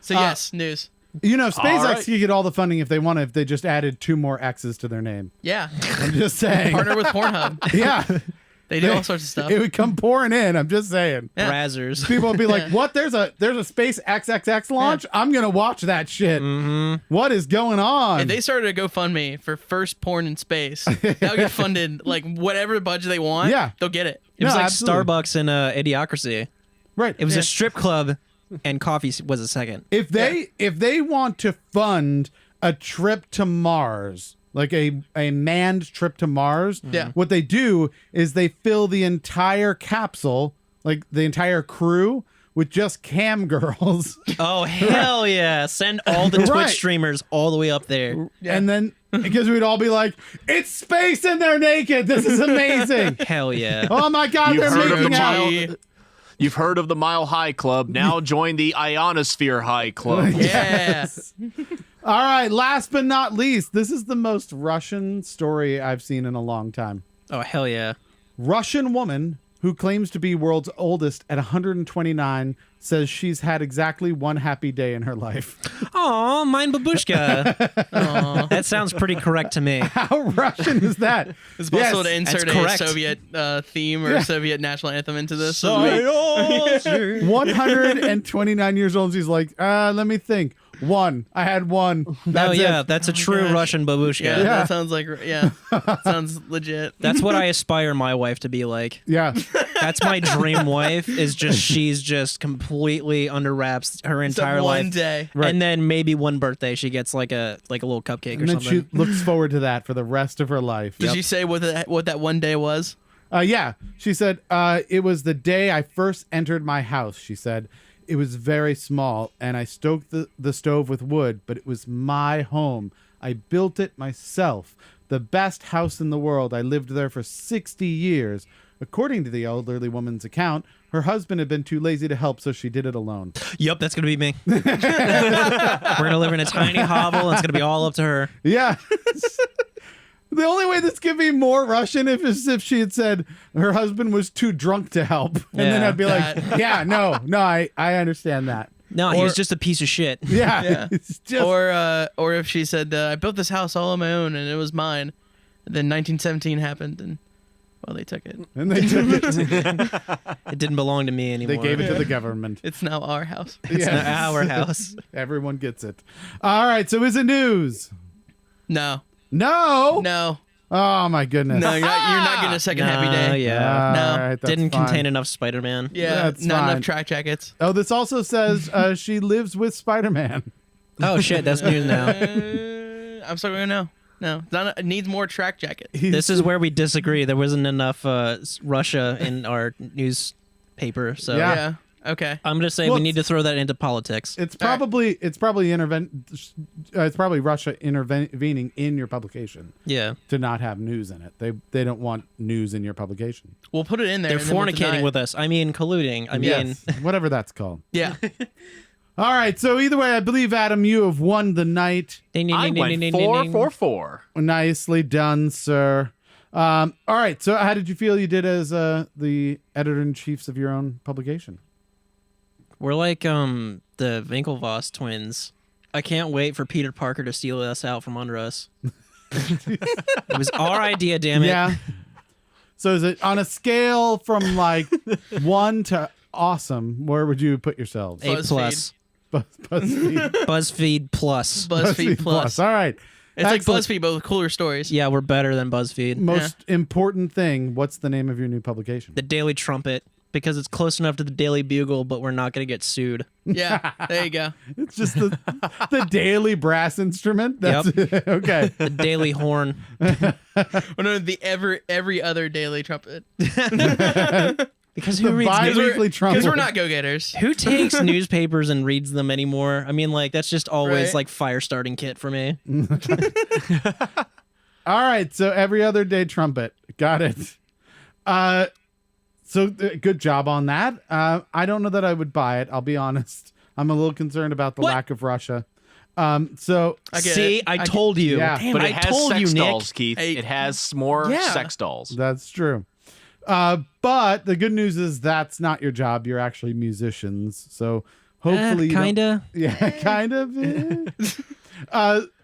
E: So yes, news.
B: You know, SpaceX
G: right.
B: could get all the funding if they want if they just added 2 more X's to their name.
E: Yeah,
B: I'm just saying.
E: partner with Pornhub.
B: Yeah.
E: They do all sorts of stuff.
B: It would come pouring in. I'm just saying.
E: Yeah.
F: Brazzers.
B: People would be like, "What? There's a Space XXX launch? I'm gonna watch that shit. What is going on?"
E: If they started a GoFundMe for first porn in space, that would get funded like whatever budget they want.
B: Yeah.
E: They'll get it.
F: It was
B: No,
F: like
B: absolutely.
F: Starbucks in Idiocracy.
B: Right.
F: It was a strip club, and coffee was a second.
B: If they want to fund a trip to Mars, like a manned trip to Mars,
E: Yeah.
B: what they do is they fill the entire capsule, like the entire crew, with just cam girls.
F: Oh hell yeah! Send all the Twitch
B: Right.
F: streamers all the way up there.
B: And then because we'd all be like, "It's space and they're naked. This is amazing."
F: Hell yeah!
B: Oh my god,
G: You've
B: they're
G: heard of the
B: making out.
G: mile. You've heard of the Mile High Club. Now join the Ionosphere High Club.
E: Yeah.
B: All right, last but not least, this is the most Russian story I've seen in a long time.
F: Oh hell yeah!
B: Russian woman who claims to be world's oldest at 129 says she's had exactly one happy day in her life.
F: Aw, mine babushka.
E: Aw.
F: That sounds pretty correct to me.
B: How Russian is that?
E: It's possible
B: Yes,
E: to insert
F: that's
E: a
F: correct.
E: Soviet theme or Soviet national anthem into this.
B: 129 years old. She's like, let me think. One. I had one. That's
F: Oh yeah,
B: it.
F: that's a true
E: gosh.
F: Russian babushka.
E: Yeah,
B: Yeah.
E: that sounds like sounds legit.
F: That's what I aspire my wife to be like.
B: Yeah.
F: That's my dream wife. Is just she's just completely under wraps her
E: Except
F: entire
E: one
F: life.
E: day.
B: Right.
F: And then maybe one birthday she gets like a little cupcake or
B: And then
F: something.
B: she looks forward to that for the rest of her life.
E: Did she say what that one day was?
B: Yeah. She said, it was the day I first entered my house. She said, it was very small and I stoked the stove with wood, but it was my home. I built it myself. The best house in the world. I lived there for 60 years. According to the elderly woman's account, her husband had been too lazy to help, so she did it alone.
F: Yep, that's gonna be me. We're gonna live in a tiny hovel and it's gonna be all up to her.
B: Yeah. The only way this could be more Russian is if she had said her husband was too drunk to help. And then
F: Yeah.
B: I'd be like,
E: That-
B: yeah, no, I understand that.
F: No, he was just a piece of shit.
B: Yeah.
E: Yeah.
B: It's just,
E: Or if she said, I built this house all on my own and it was mine. And then 1917 happened and well, they took it.
B: and they took it.
F: It didn't belong to me anymore.
B: They gave it to the government.
E: It's now our house.
F: It's
B: Yes.
F: not our house.
B: Everyone gets it. All right. So is it news?
E: No.
B: No.
E: No.
B: Oh my goodness.
E: No, you're not getting a second happy
F: Nah,
E: day.
F: yeah.
B: All
E: No.
B: right, that's
F: Didn't
B: fine.
F: contain enough Spider-Man.
E: Yeah.
B: That's
E: not
B: fine.
E: enough track jackets.
B: Oh, this also says she lives with Spider-Man.
F: Oh shit, that's news now.
E: I'm still going no. No. It needs more track jacket.
F: This is where we disagree. There wasn't enough Russia in our newspaper, so
B: Yeah.
E: Yeah. Okay.
F: I'm gonna say
B: Well,
F: we need to throw that into politics.
B: It's probably it's probably Russia intervening in your publication
F: Yeah,
B: to not have news in it. They don't want news in your publication.
E: We'll put it in there.
F: they're
E: and then we'll deny
F: fornicating
E: it.
F: with us. I mean, colluding. I mean,
B: Yes, whatever that's called.
E: Yeah.
B: All right. So either way, I believe Adam, you have won the night.
F: ding, ding,
G: I
F: ding, ding,
G: went
F: ding,
G: 4
F: ding,
G: for
F: ding.
G: 4.
B: Nicely done, sir. All right. So how did you feel you did as the editor-in-chiefs of your own publication?
F: We're like the Winklevoss twins. I can't wait for Peter Parker to steal us out from under us. It was our idea, damn it.
B: Yeah. So is it on a scale from like 1 to awesome? Where would you put yourselves?
F: A plus.
B: BuzzFeed.
F: BuzzFeed plus.
E: BuzzFeed Plus.
B: All right.
E: It's like
B: Excellent.
E: BuzzFeed, but with cooler stories.
F: Yeah, we're better than BuzzFeed.
B: Most important thing. What's the name of your new publication?
F: The Daily Trumpet, because it's close enough to the Daily Bugle, but we're not gonna get sued.
E: Yeah. There you go.
B: It's just the daily brass instrument. That's okay.
F: The Daily Horn.
E: Oh, no, every other daily trumpet.
F: Because
B: The
F: who reads
B: bi-weekly trumpet.
E: Because we're not go-getters.
F: Who takes newspapers and reads them anymore? I mean, like that's just always
E: Right.
F: like fire starting kit for me.
B: All right. So every other day trumpet. Got it. Good job on that. I don't know that I would buy it. I'll be honest. I'm a little concerned about the lack of Russia. So
E: I get
F: See,
E: it.
F: I told you.
B: Yeah.
F: Damn,
G: But
F: I
G: it has
F: told
G: sex
F: you, Nick.
G: dolls, Keith.
E: Hey.
G: It has more
E: Yeah.
G: sex dolls.
B: that's true. But the good news is that's not your job. You're actually musicians. So hopefully, you don't-
F: Kinda.
B: Yeah, kind of.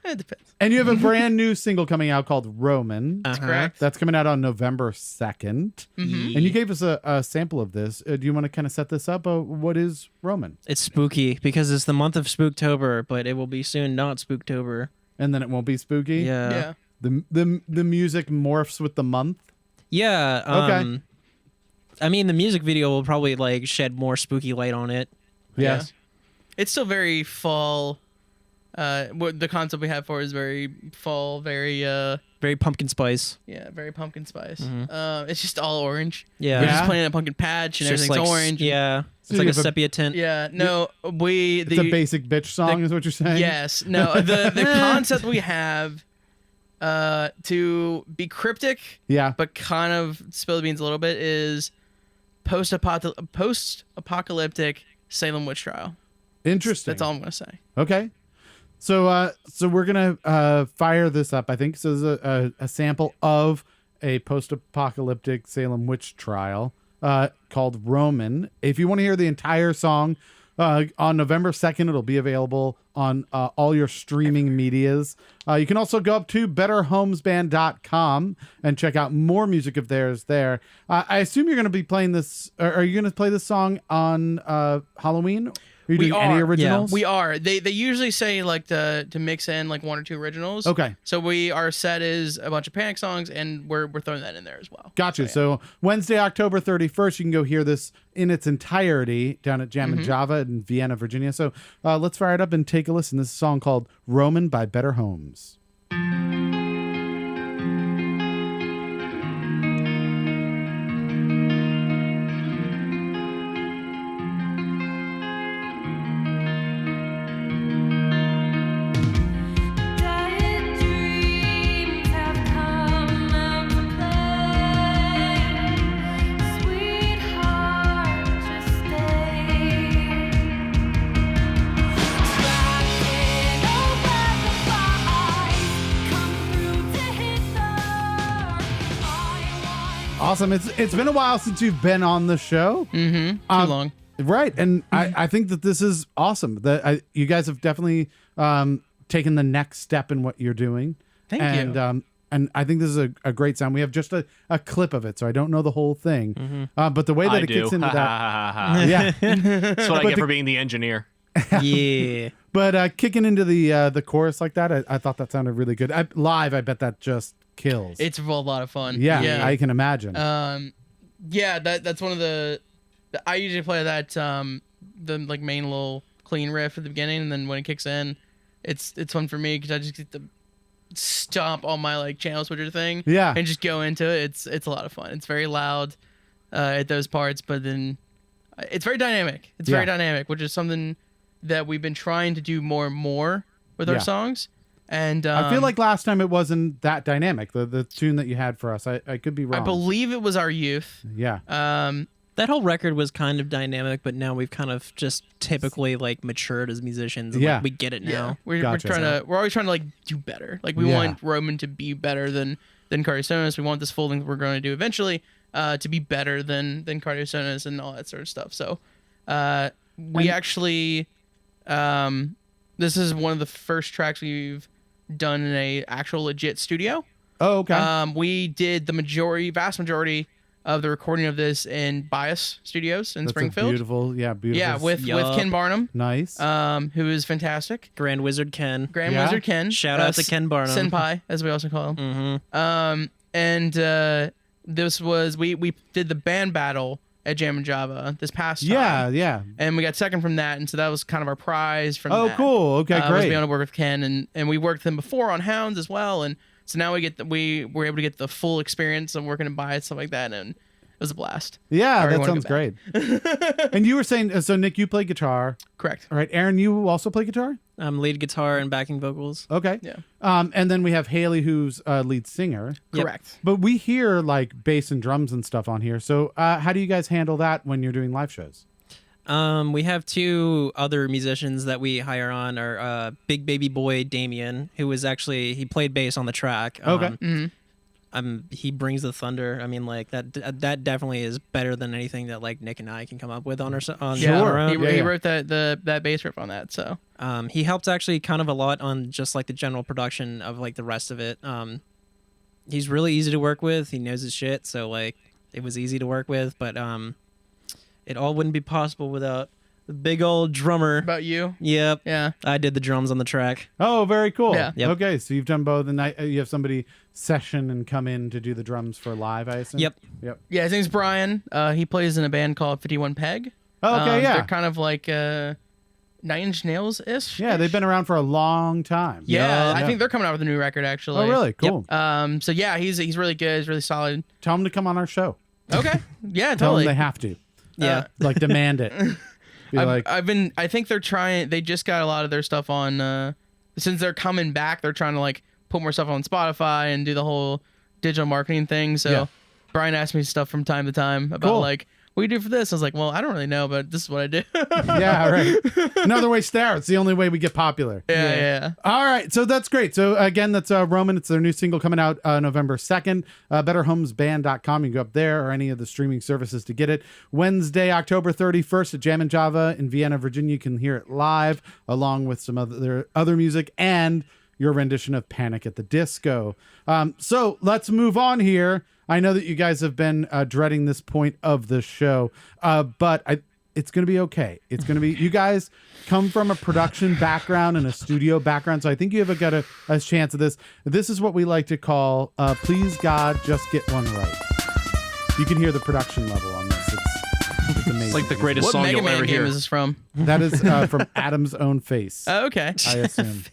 E: It depends.
B: And you have a brand new single coming out called Roman.
E: Correct.
B: That's coming out on November 2nd.
E: Mm-hmm.
B: And you gave us a sample of this. Do you want to kind of set this up? What is Roman?
F: It's spooky because it's the month of Spooktober, but it will be soon not Spooktober.
B: And then it won't be spooky?
F: Yeah.
E: Yeah.
B: The music morphs with the month?
F: Yeah.
B: Okay.
F: I mean, the music video will probably like shed more spooky light on it.
B: Yes.
E: It's still very fall. What the concept we have for it is very fall, very
F: Very pumpkin spice.
E: very pumpkin spice. It's just all orange.
F: Yeah.
E: We're
B: Yeah.
E: just playing a pumpkin patch and
F: It's just
E: everything's
F: like
E: orange.
F: Yeah.
B: So
F: It's like
B: you
F: a
B: have a-
F: sepia tint.
E: Yeah. No,
B: It's a basic bitch song, is what you're saying?
E: Yes. No. The concept we have to be cryptic,
B: Yeah.
E: but kind of spill the beans a little bit, is post-apocalyptic Salem witch trial.
B: Interesting.
E: That's all I'm gonna say.
B: Okay. So we're gonna fire this up. I think this is a sample of a post-apocalyptic Salem witch trial called Roman. If you want to hear the entire song, on November 2nd, it'll be available on all your streaming medias. You can also go up to betterhomesband.com and check out more music of theirs there. I assume you're going to be playing this. Are you going to play this song on Halloween? Are you
E: We
B: doing any
E: are.
B: originals?
E: We are. They usually say like to mix in like one or two originals.
B: Okay.
E: So our set is a bunch of Panic songs, and we're throwing that in there as well.
B: Gotcha.
E: yeah.
B: So Wednesday, October 31st, you can go hear this in its entirety down at Jam and Java in Vienna, Virginia. So let's fire it up and take a listen. This is a song called Roman by Better Homes.
H: Dead dreams have come out to play. Sweetheart, just stay. Trapped in a web of eyes, come through to hit the. I want.
B: Awesome. It's been a while since you've been on the show.
E: Too long.
B: Right. And I think that this is awesome. That you guys have definitely taken the next step in what you're doing.
E: Thank
B: you. And I think this is a great sound. We have just a clip of it, so I don't know the whole thing. But the way that
G: I
B: it
G: do.
B: gets into
G: Ha,
B: that.
G: ha, ha, ha.
B: Yeah.
G: That's what I
B: But
G: get
B: the-
G: for being the engineer.
F: Yeah.
B: But kicking into the chorus like that, I thought that sounded really good. Live, I bet that just kills.
E: It's a lot of fun.
B: yeah, I can imagine.
E: Yeah, that's one of the. I usually play that the like main little clean riff at the beginning, and then when it kicks in, it's fun for me because I just get to stomp on my like channel switcher thing.
B: Yeah.
E: And just go into it. It's a lot of fun. It's very loud at those parts, but then it's very dynamic. It's very
B: Yeah.
E: dynamic, which is something that we've been trying to do more and more with
B: Yeah.
E: our songs. And
B: I feel like last time it wasn't that dynamic. The tune that you had for us, I could be wrong.
E: I believe it was our youth.
B: Yeah.
F: That whole record was kind of dynamic, but now we've kind of just typically like matured as musicians. And,
B: Yeah.
F: like, we get it now.
E: We're
B: Gotcha.
E: we're always trying to like do better. Like we
B: Yeah.
E: want Roman to be better than Cardiosonis. We want this full length we're going to do eventually to be better than Cardiosonis and all that sort of stuff. So we actually this is one of the first tracks we've done in a actual legit studio.
B: Oh, okay.
E: We did the vast majority of the recording of this in Bias Studios in
B: That's a
E: Springfield.
B: beautiful. Yeah,
E: Yeah, with
F: Yup.
E: Ken Barnum,
B: nice.
E: who is fantastic.
F: Grand Wizard Ken.
E: Grand
B: Yeah.
E: Wizard Ken.
F: Shout out to Ken Barnum.
E: Senpai, as we also call him.
F: Mm-hmm.
E: And this was we did the band battle at Jam and Java this past time.
B: yeah.
E: And we got second from that, and so that was kind of our prize from
B: Oh,
E: that.
B: cool. Okay,
E: Was
B: great.
E: be able to work with Ken, and we worked with him before on Hounds as well, and so now we were able to get the full experience of working in Bias, stuff like that, and it was a blast.
B: Yeah,
E: already
B: that
E: wanna
B: sounds
E: go
B: great. And you were saying, so Nick, you play guitar.
E: Correct.
B: All right, Aaron, you also play guitar?
F: Lead guitar and backing vocals.
B: Okay.
E: Yeah.
B: And then we have Haley, who's lead singer.
E: Correct.
B: But we hear like bass and drums and stuff on here. So how do you guys handle that when you're doing live shows?
F: We have 2 other musicians that we hire on. Our Big Baby Boy Damien, who was actually he played bass on the track.
B: Okay.
F: He brings the thunder. I mean, like that definitely is better than anything that like Nick and I can come up with on our on
E: Yeah,
F: our own.
E: he wrote that bass riff on that. So
F: He helped actually kind of a lot on just like the general production of like the rest of it. He's really easy to work with. He knows his shit, so like it was easy to work with. But it all wouldn't be possible without the big old drummer.
E: about you,
F: Yep.
E: yeah.
F: I did the drums on the track.
B: Oh, very cool.
E: Yeah.
F: Yep.
B: Okay, so you've done both, and you have somebody session and come in to do the drums for live, I assume?
F: Yep.
B: Yep.
E: Yeah, his name's Brian. He plays in a band called 51 Peg.
B: Oh, okay, yeah.
E: They're kind of like 9 Inch Nails ish.
B: Yeah, they've been around for a long time.
E: Yeah, I
B: Yeah.
E: think they're coming out with a new record actually.
B: Oh, really? Cool.
E: So yeah, he's really good. He's really solid.
B: Tell them to come on our show.
E: Okay. Yeah,
B: Tell
E: totally.
B: them they have to.
F: Yeah.
B: Like, demand it. Be like,
E: I think they're trying. They just got a lot of their stuff on. Since they're coming back, they're trying to like put more stuff on Spotify and do the whole digital marketing thing. So
B: Yeah.
E: Brian asked me stuff from time to time about
B: Cool.
E: like, what do you do for this? I was like, well, I don't really know, but this is what I do.
B: yeah, right. Another way to It's the only way we get popular.
E: Yeah.
B: All right, so that's great. So again, that's Roman. It's their new single coming out November 2nd. BetterHomesBand.com. You can go up there or any of the streaming services to get it. Wednesday, October 31st at Jam and Java in Vienna, Virginia. You can hear it live along with some other music and your rendition of Panic at the Disco. So let's move on here. I know that you guys have been dreading this point of the show, but it's going to be okay. It's going to be, you guys come from a production background and a studio background, so I think you have got a chance of this. This is what we like to call, please God, just get one right. You can hear the production level on this. It's amazing.
G: It's like the greatest
E: What
G: song
E: Mega
G: you'll
E: Man
G: ever
E: game
G: hear.
E: is this from?
B: That is from Adam's Own Face,
E: Oh, okay.
B: I assume.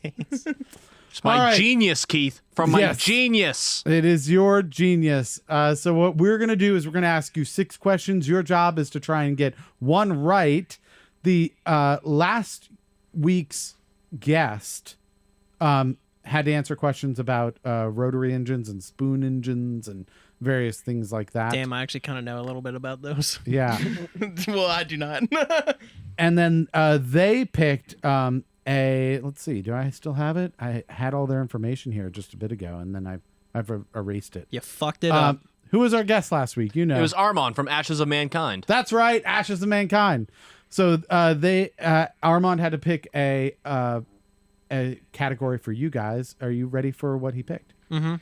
G: It's my
B: All right.
G: genius, Keith. From my
B: Yes.
G: genius.
B: It is your genius. So what we're going to do is we're going to ask you 6 questions. Your job is to try and get one right. The last week's guest had to answer questions about rotary engines and spoon engines and various things like that.
F: Damn, I actually kind of know a little bit about those.
B: Yeah.
E: Well, I do not.
B: And then they picked let's see, do I still have it? I had all their information here just a bit ago, and then I've erased it.
F: You fucked it up.
B: Who was our guest last week? You know.
G: It was Armand from Ashes of Mankind.
B: That's right, Ashes of Mankind. So Armand had to pick a category for you guys. Are you ready for what he picked?
E: I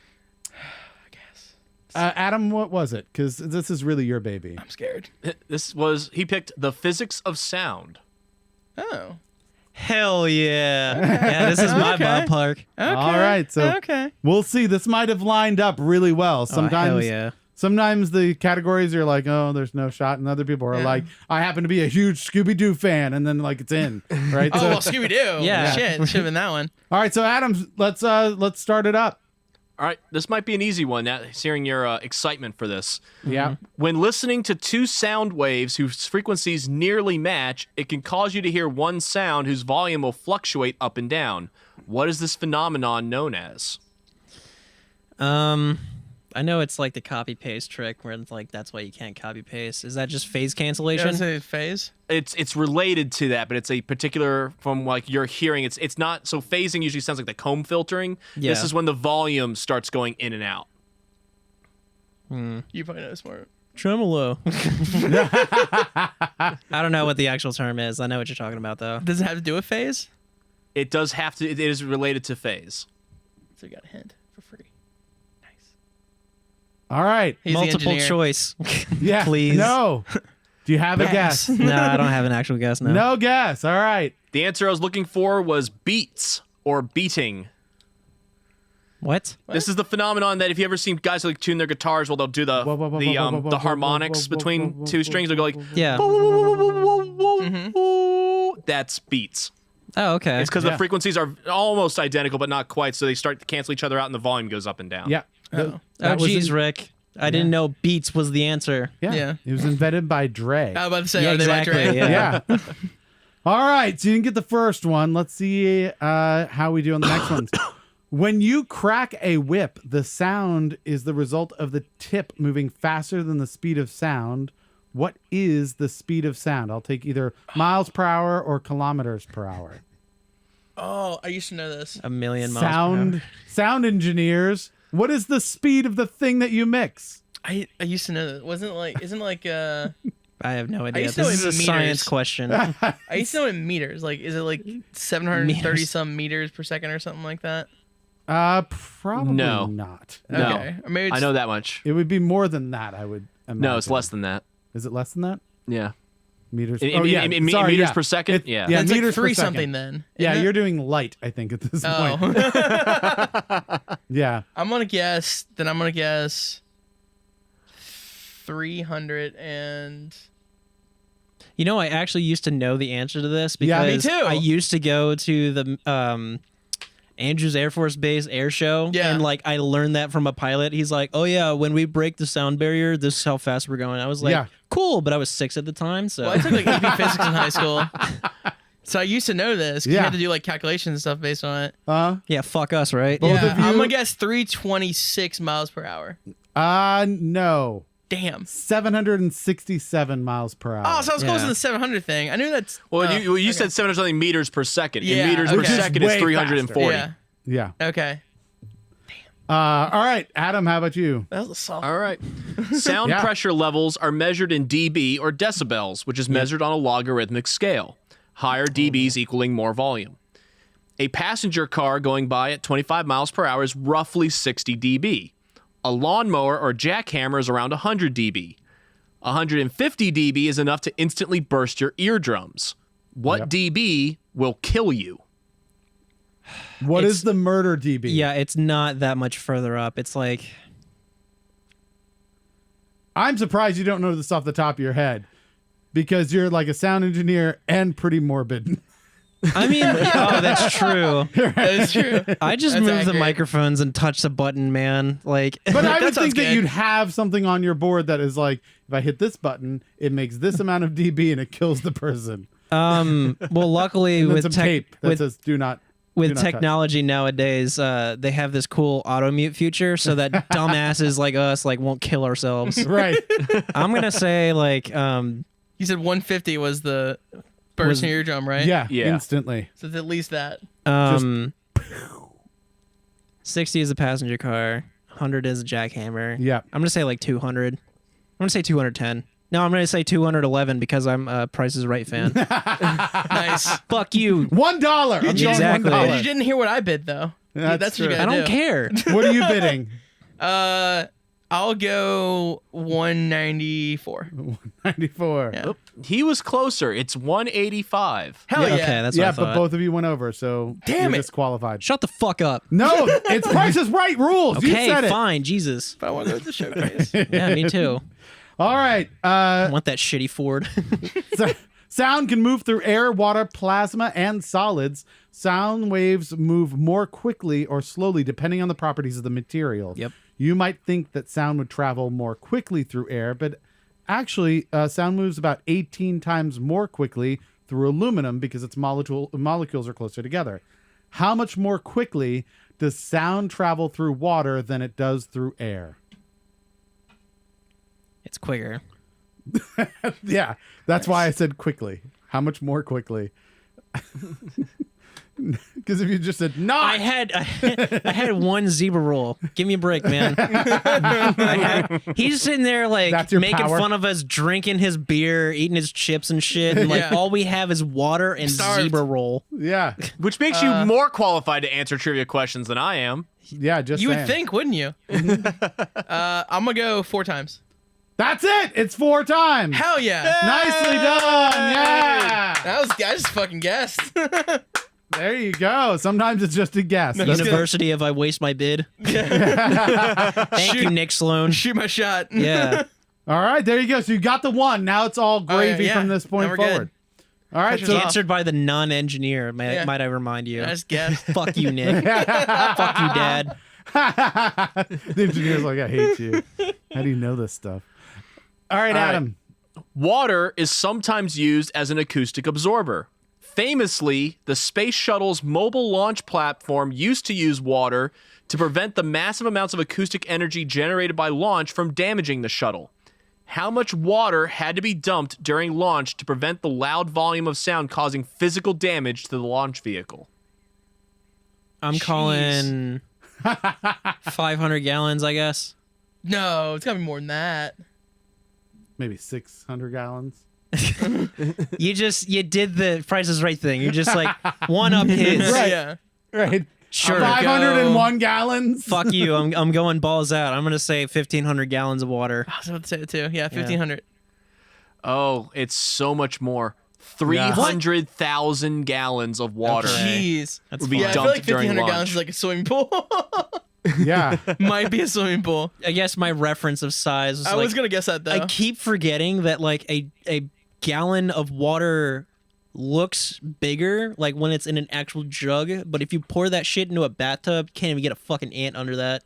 E: guess.
B: Adam, what was it? Because this is really your baby.
E: I'm scared.
G: He picked the physics of sound.
E: Oh.
F: Hell yeah. Yeah, this is my
E: Okay.
F: ballpark.
E: Okay.
B: All right, so
E: Okay.
B: we'll see. This might have lined up really well. Sometimes,
F: hell yeah.
B: sometimes the categories are like, oh, there's no shot, and other people are
E: Yeah.
B: like, I happen to be a huge Scooby-Doo fan, and then like it's in, right?
E: Oh,
B: So-
E: well, Scooby Doo.
F: Yeah.
E: Shit. Should have been that one.
B: all right, so Adam, let's start it up.
G: All right, this might be an easy one. Now, hearing your excitement for this.
B: Yeah.
G: When listening to 2 sound waves whose frequencies nearly match, it can cause you to hear one sound whose volume will fluctuate up and down. What is this phenomenon known as?
F: I know it's like the copy paste trick where it's like that's why you can't copy paste. Is that just phase cancellation?
E: That's a phase.
G: It's related to that, but it's a particular from like your hearing. It's not so phasing usually sounds like the comb filtering.
F: Yeah.
G: This is when the volume starts going in and out.
E: You probably know this more.
F: Tremolo. I don't know what the actual term is. I know what you're talking about though.
E: Does it have to do with phase?
G: It does have to. It is related to phase.
E: So you got a hint for free. Nice.
B: All right.
E: He's the
F: Multiple
E: engineer.
F: choice.
B: Yeah.
F: Please.
B: No. Do you have a
E: Yes.
B: guess?
F: No, I don't have an actual guess now.
B: No guess. All right.
G: The answer I was looking for was beats or beating.
F: What?
G: This is the phenomenon that if you ever seen guys like tune their guitars, well, they'll do the
B: Whoa, whoa, whoa, whoa, whoa, whoa,
G: the
B: whoa,
G: harmonics
B: whoa, whoa,
G: between
B: whoa, whoa,
G: 2 strings. They'll go like,
F: Yeah.
G: that's beats.
F: Oh, okay.
G: It's because
B: Yeah.
G: the frequencies are almost identical, but not quite. So they start to cancel each other out, and the volume goes up and down.
B: Yeah.
E: Oh.
B: That was
F: geez,
B: in-
F: Rick. I didn't know beats was the answer.
B: Yeah.
E: Yeah.
B: It was invented by Dre.
E: I was about to say,
F: Yeah,
E: are they
F: exactly.
E: right?
F: Yeah.
B: Yeah. All right, so you didn't get the first one. Let's see how we do on the next ones. When you crack a whip, the sound is the result of the tip moving faster than the speed of sound. What is the speed of sound? I'll take either miles per hour or kilometers per hour.
E: Oh, I used to know this.
F: A million miles per hour.
B: Sound engineers. What is the speed of the thing that you mix?
E: I used to know that. Isn't like
F: I have no idea.
E: used to know
F: This is a
E: in
F: science
E: meters.
F: question.
E: I used to know in meters. Like, is it like 730
F: Meters.
E: some meters per second or something like that?
B: Probably
G: No.
B: not.
G: No.
E: Okay. Or maybe
G: I
E: it's,
G: know that much.
B: It would be more than that, I would imagine.
G: No, it's less than that.
B: Is it less than that?
G: Yeah.
B: Meters.
G: In
B: Sorry,
G: meters
B: yeah.
G: per second?
B: It-
G: Yeah.
B: Yeah,
E: It's like
B: meters per
E: 3
B: second.
E: something then.
B: Yeah,
E: isn't it?
B: you're doing light, I think, at this point.
E: Oh.
B: Yeah.
E: I'm gonna guess 300 and
F: You know, I actually used to know the answer to this
B: Yeah, me
F: because
E: too.
F: I used to go to the Andrews Air Force Base air show.
E: Yeah.
F: And like I learned that from a pilot. He's like, "Oh yeah, when we break the sound barrier, this is how fast we're going." I was like,
B: Yeah.
F: "Cool," but I was 6 at the time, so
E: well, I took like AP physics in high school, so I used to know this. 'Cause You
B: Yeah.
E: had to do like calculations and stuff based on it.
F: yeah, fuck us, right?
B: Both
E: Yeah,
B: of you?
E: I'm gonna guess 326 miles per hour.
B: No.
E: Damn.
B: 767 miles per hour.
E: Oh, so I was close to
F: Yeah.
E: the 700 thing. I knew that's.
G: Well,
E: oh,
G: you
E: okay.
G: said 700 something meters per second.
E: Yeah,
G: In meters per
E: okay.
G: second
B: Which
G: is
B: is way
G: 340.
E: Yeah.
B: Yeah.
E: Okay.
B: All right, Adam, how about you?
E: That was a soft.
G: All right. Sound
B: Yeah.
G: pressure levels are measured in dB or decibels, which is measured on a logarithmic scale. Higher dBs equaling more volume. A passenger car going by at 25 miles per hour is roughly 60 dB. A lawnmower or jackhammer is around 100 dB. 150 dB is enough to instantly burst your eardrums. What
B: Yep.
G: dB will kill you?
B: What is
F: It's-
B: the murder dB?
F: Yeah, it's not that much further up. It's like
B: I'm surprised you don't know this off the top of your head because you're like a sound engineer and pretty morbid.
F: I mean, oh, that's true.
E: That is true.
F: I just
E: That's
F: moved the
E: accurate.
F: microphones and touched the button, man. Like
B: But I
E: That
B: would
E: sounds
B: think that
E: good.
B: you'd have something on your board that is like, if I hit this button, it makes this amount of dB and it kills the person.
F: well, luckily
B: And then
F: with
B: some tape that
F: with
B: says "Do not."
F: with
B: do not touch."
F: technology nowadays, they have this cool auto mute feature so that dumbasses like us like won't kill ourselves.
B: Right.
F: I'm gonna say like
E: You said 150 was the burst in your eardrum, right?
B: Yeah.
G: Yeah.
B: Instantly.
E: So it's at least that.
F: 60 is a passenger car, 100 is a jackhammer.
B: Yeah.
F: I'm gonna say like 200. I'm gonna say 210. No, I'm gonna say 211 because I'm a Price is Right fan.
E: Nice.
F: Fuck you.
B: $1. I'm going
F: Exactly.
B: $1.
E: You didn't hear what I bid though.
B: That's
E: That's what you
B: true.
E: gotta
F: I don't
E: do.
F: care.
B: What are you bidding?
E: I'll go 194.
B: 94.
E: Yeah.
G: He was closer. It's 185.
E: Hell yeah.
F: Okay, that's what
B: Yeah,
F: I
B: but
F: thought.
B: both of you went over, so
E: Damn
B: you're
E: it.
B: disqualified.
F: Shut the fuck up.
B: No, it's Price is Right rules. You
F: Okay,
B: said it.
F: fine. Jesus.
E: If I want to go to the showcase.
F: Yeah, me too.
B: All right.
F: I want that shitty Ford.
B: Sound can move through air, water, plasma, and solids. Sound waves move more quickly or slowly depending on the properties of the material.
F: Yep.
B: You might think that sound would travel more quickly through air, but actually, sound moves about 18 times more quickly through aluminum because its molecules are closer together. How much more quickly does sound travel through water than it does through air?
F: It's quicker.
B: Yeah, that's why I said quickly. How much more quickly? Because if you just said not,
F: I had one zebra roll. Give me a break, man. He's sitting there like
B: That's your
F: making
B: power?
F: fun of us, drinking his beer, eating his chips and shit, and like
E: Yeah.
F: all we have is water and
E: Starved.
F: zebra roll.
B: yeah,
G: Which makes you more qualified to answer trivia questions than I am.
B: yeah, just
E: You would
B: saying.
E: think, wouldn't you? I'm gonna go 4 times.
B: That's it. It's 4 times.
E: Hell yeah!
B: Nicely done. Yeah.
E: I just fucking guessed.
B: There you go. Sometimes it's just a guess. That's-
F: University of I waste my bid. Thank you, Nick Sloan.
E: Shoot my shot.
F: Yeah.
B: all right, there you go. So you got the one. Now it's all gravy
E: yeah.
B: from this point
E: Now we're good.
B: forward. All right,
E: Pressure's
B: so
E: off.
F: Answered by the non-engineer,
E: Yeah.
F: might I remind you.
E: I just guessed.
F: Fuck you, Nick. Fuck you, Dad.
B: the engineer's like, I hate you. How do you know this stuff? All right,
G: All right.
B: Adam.
G: Water is sometimes used as an acoustic absorber. Famously, the space shuttle's mobile launch platform used to use water to prevent the massive amounts of acoustic energy generated by launch from damaging the shuttle. How much water had to be dumped during launch to prevent the loud volume of sound causing physical damage to the launch vehicle?
F: I'm calling 500 gallons, I guess.
E: No, it's gotta be more than that.
B: Maybe 600 gallons.
F: You did the Price is Right thing. You're just like one up his.
B: Right.
E: Yeah.
B: Right.
F: Sure.
B: 501 gallons.
F: Fuck you. I'm going balls out. I'm gonna say 1,500 gallons of water.
E: I was about to say it too. Yeah, 1,500.
G: Oh, it's so much more. 300,000 gallons of water
E: Jeez.
F: That's
G: would be
E: Yeah, I feel
G: dumped
E: like
G: during
E: 1,500
G: launch.
E: gallons is like a swimming pool.
B: Yeah.
E: Might be a swimming pool.
F: I guess my reference of size was
E: I was gonna guess that though.
F: I keep forgetting that like a gallon of water looks bigger like when it's in an actual jug, but if you pour that shit into a bathtub, you can't even get a fucking ant under that.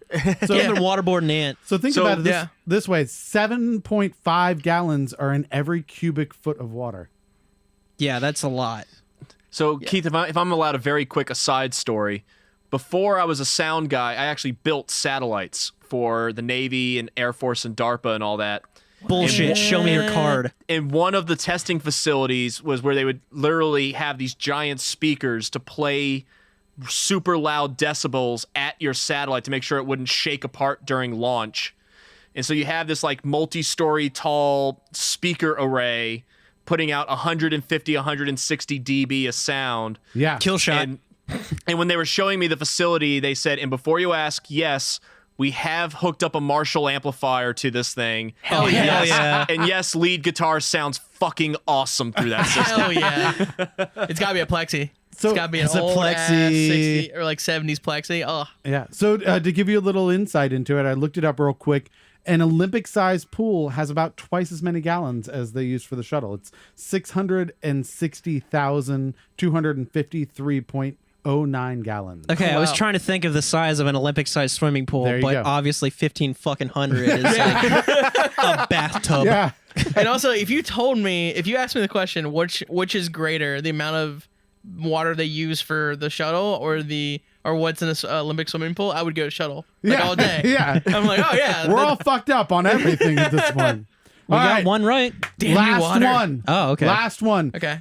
F: So even waterboard an ant.
B: So think
G: So-
B: about it
E: Yeah.
B: this way. 7.5 gallons are in every cubic foot of water.
F: Yeah, that's a lot.
G: So, Keith, if I'm allowed a very quick aside story, before I was a sound guy, I actually built satellites for the Navy and Air Force and DARPA and all that.
F: Bullshit. Show me your card.
G: And one of the testing facilities was where they would literally have these giant speakers to play super loud decibels at your satellite to make sure it wouldn't shake apart during launch. And so you have this like multi-story tall speaker array putting out 150, 160 dB of sound.
B: Yeah.
F: Kill shot.
G: And when they were showing me the facility, they said, and before you ask, yes, we have hooked up a Marshall amplifier to this thing.
F: Hell yeah.
G: Yes,
F: Yeah.
G: And yes, lead guitar sounds fucking awesome through that system.
E: Hell yeah. It's gotta be a plexi.
B: So-
E: It's gotta be an
F: It's a
E: old
F: plexi.
E: ass 60 or like 70s plexi. Oh,
B: Yeah. So to give you a little insight into it, I looked it up real quick. An Olympic-sized pool has about twice as many gallons as they use for the shuttle. It's 660,253.09 gallons.
F: Okay, I was
E: Wow.
F: trying to think of the size of an Olympic-sized swimming pool,
B: There you
F: but
B: go.
F: obviously 1,500 is like a bathtub.
B: Yeah.
E: and also if you asked me the question, which is greater, the amount of water they use for the shuttle or what's in this Olympic swimming pool, I would go shuttle like all day.
B: Yeah.
E: I'm like, oh yeah,
B: We're all fucked up on everything at this point.
F: We
B: All
F: got
B: right,
F: one right.
E: damn you,
B: last
E: water.
B: one.
F: Oh, okay.
B: Last one.
E: Okay.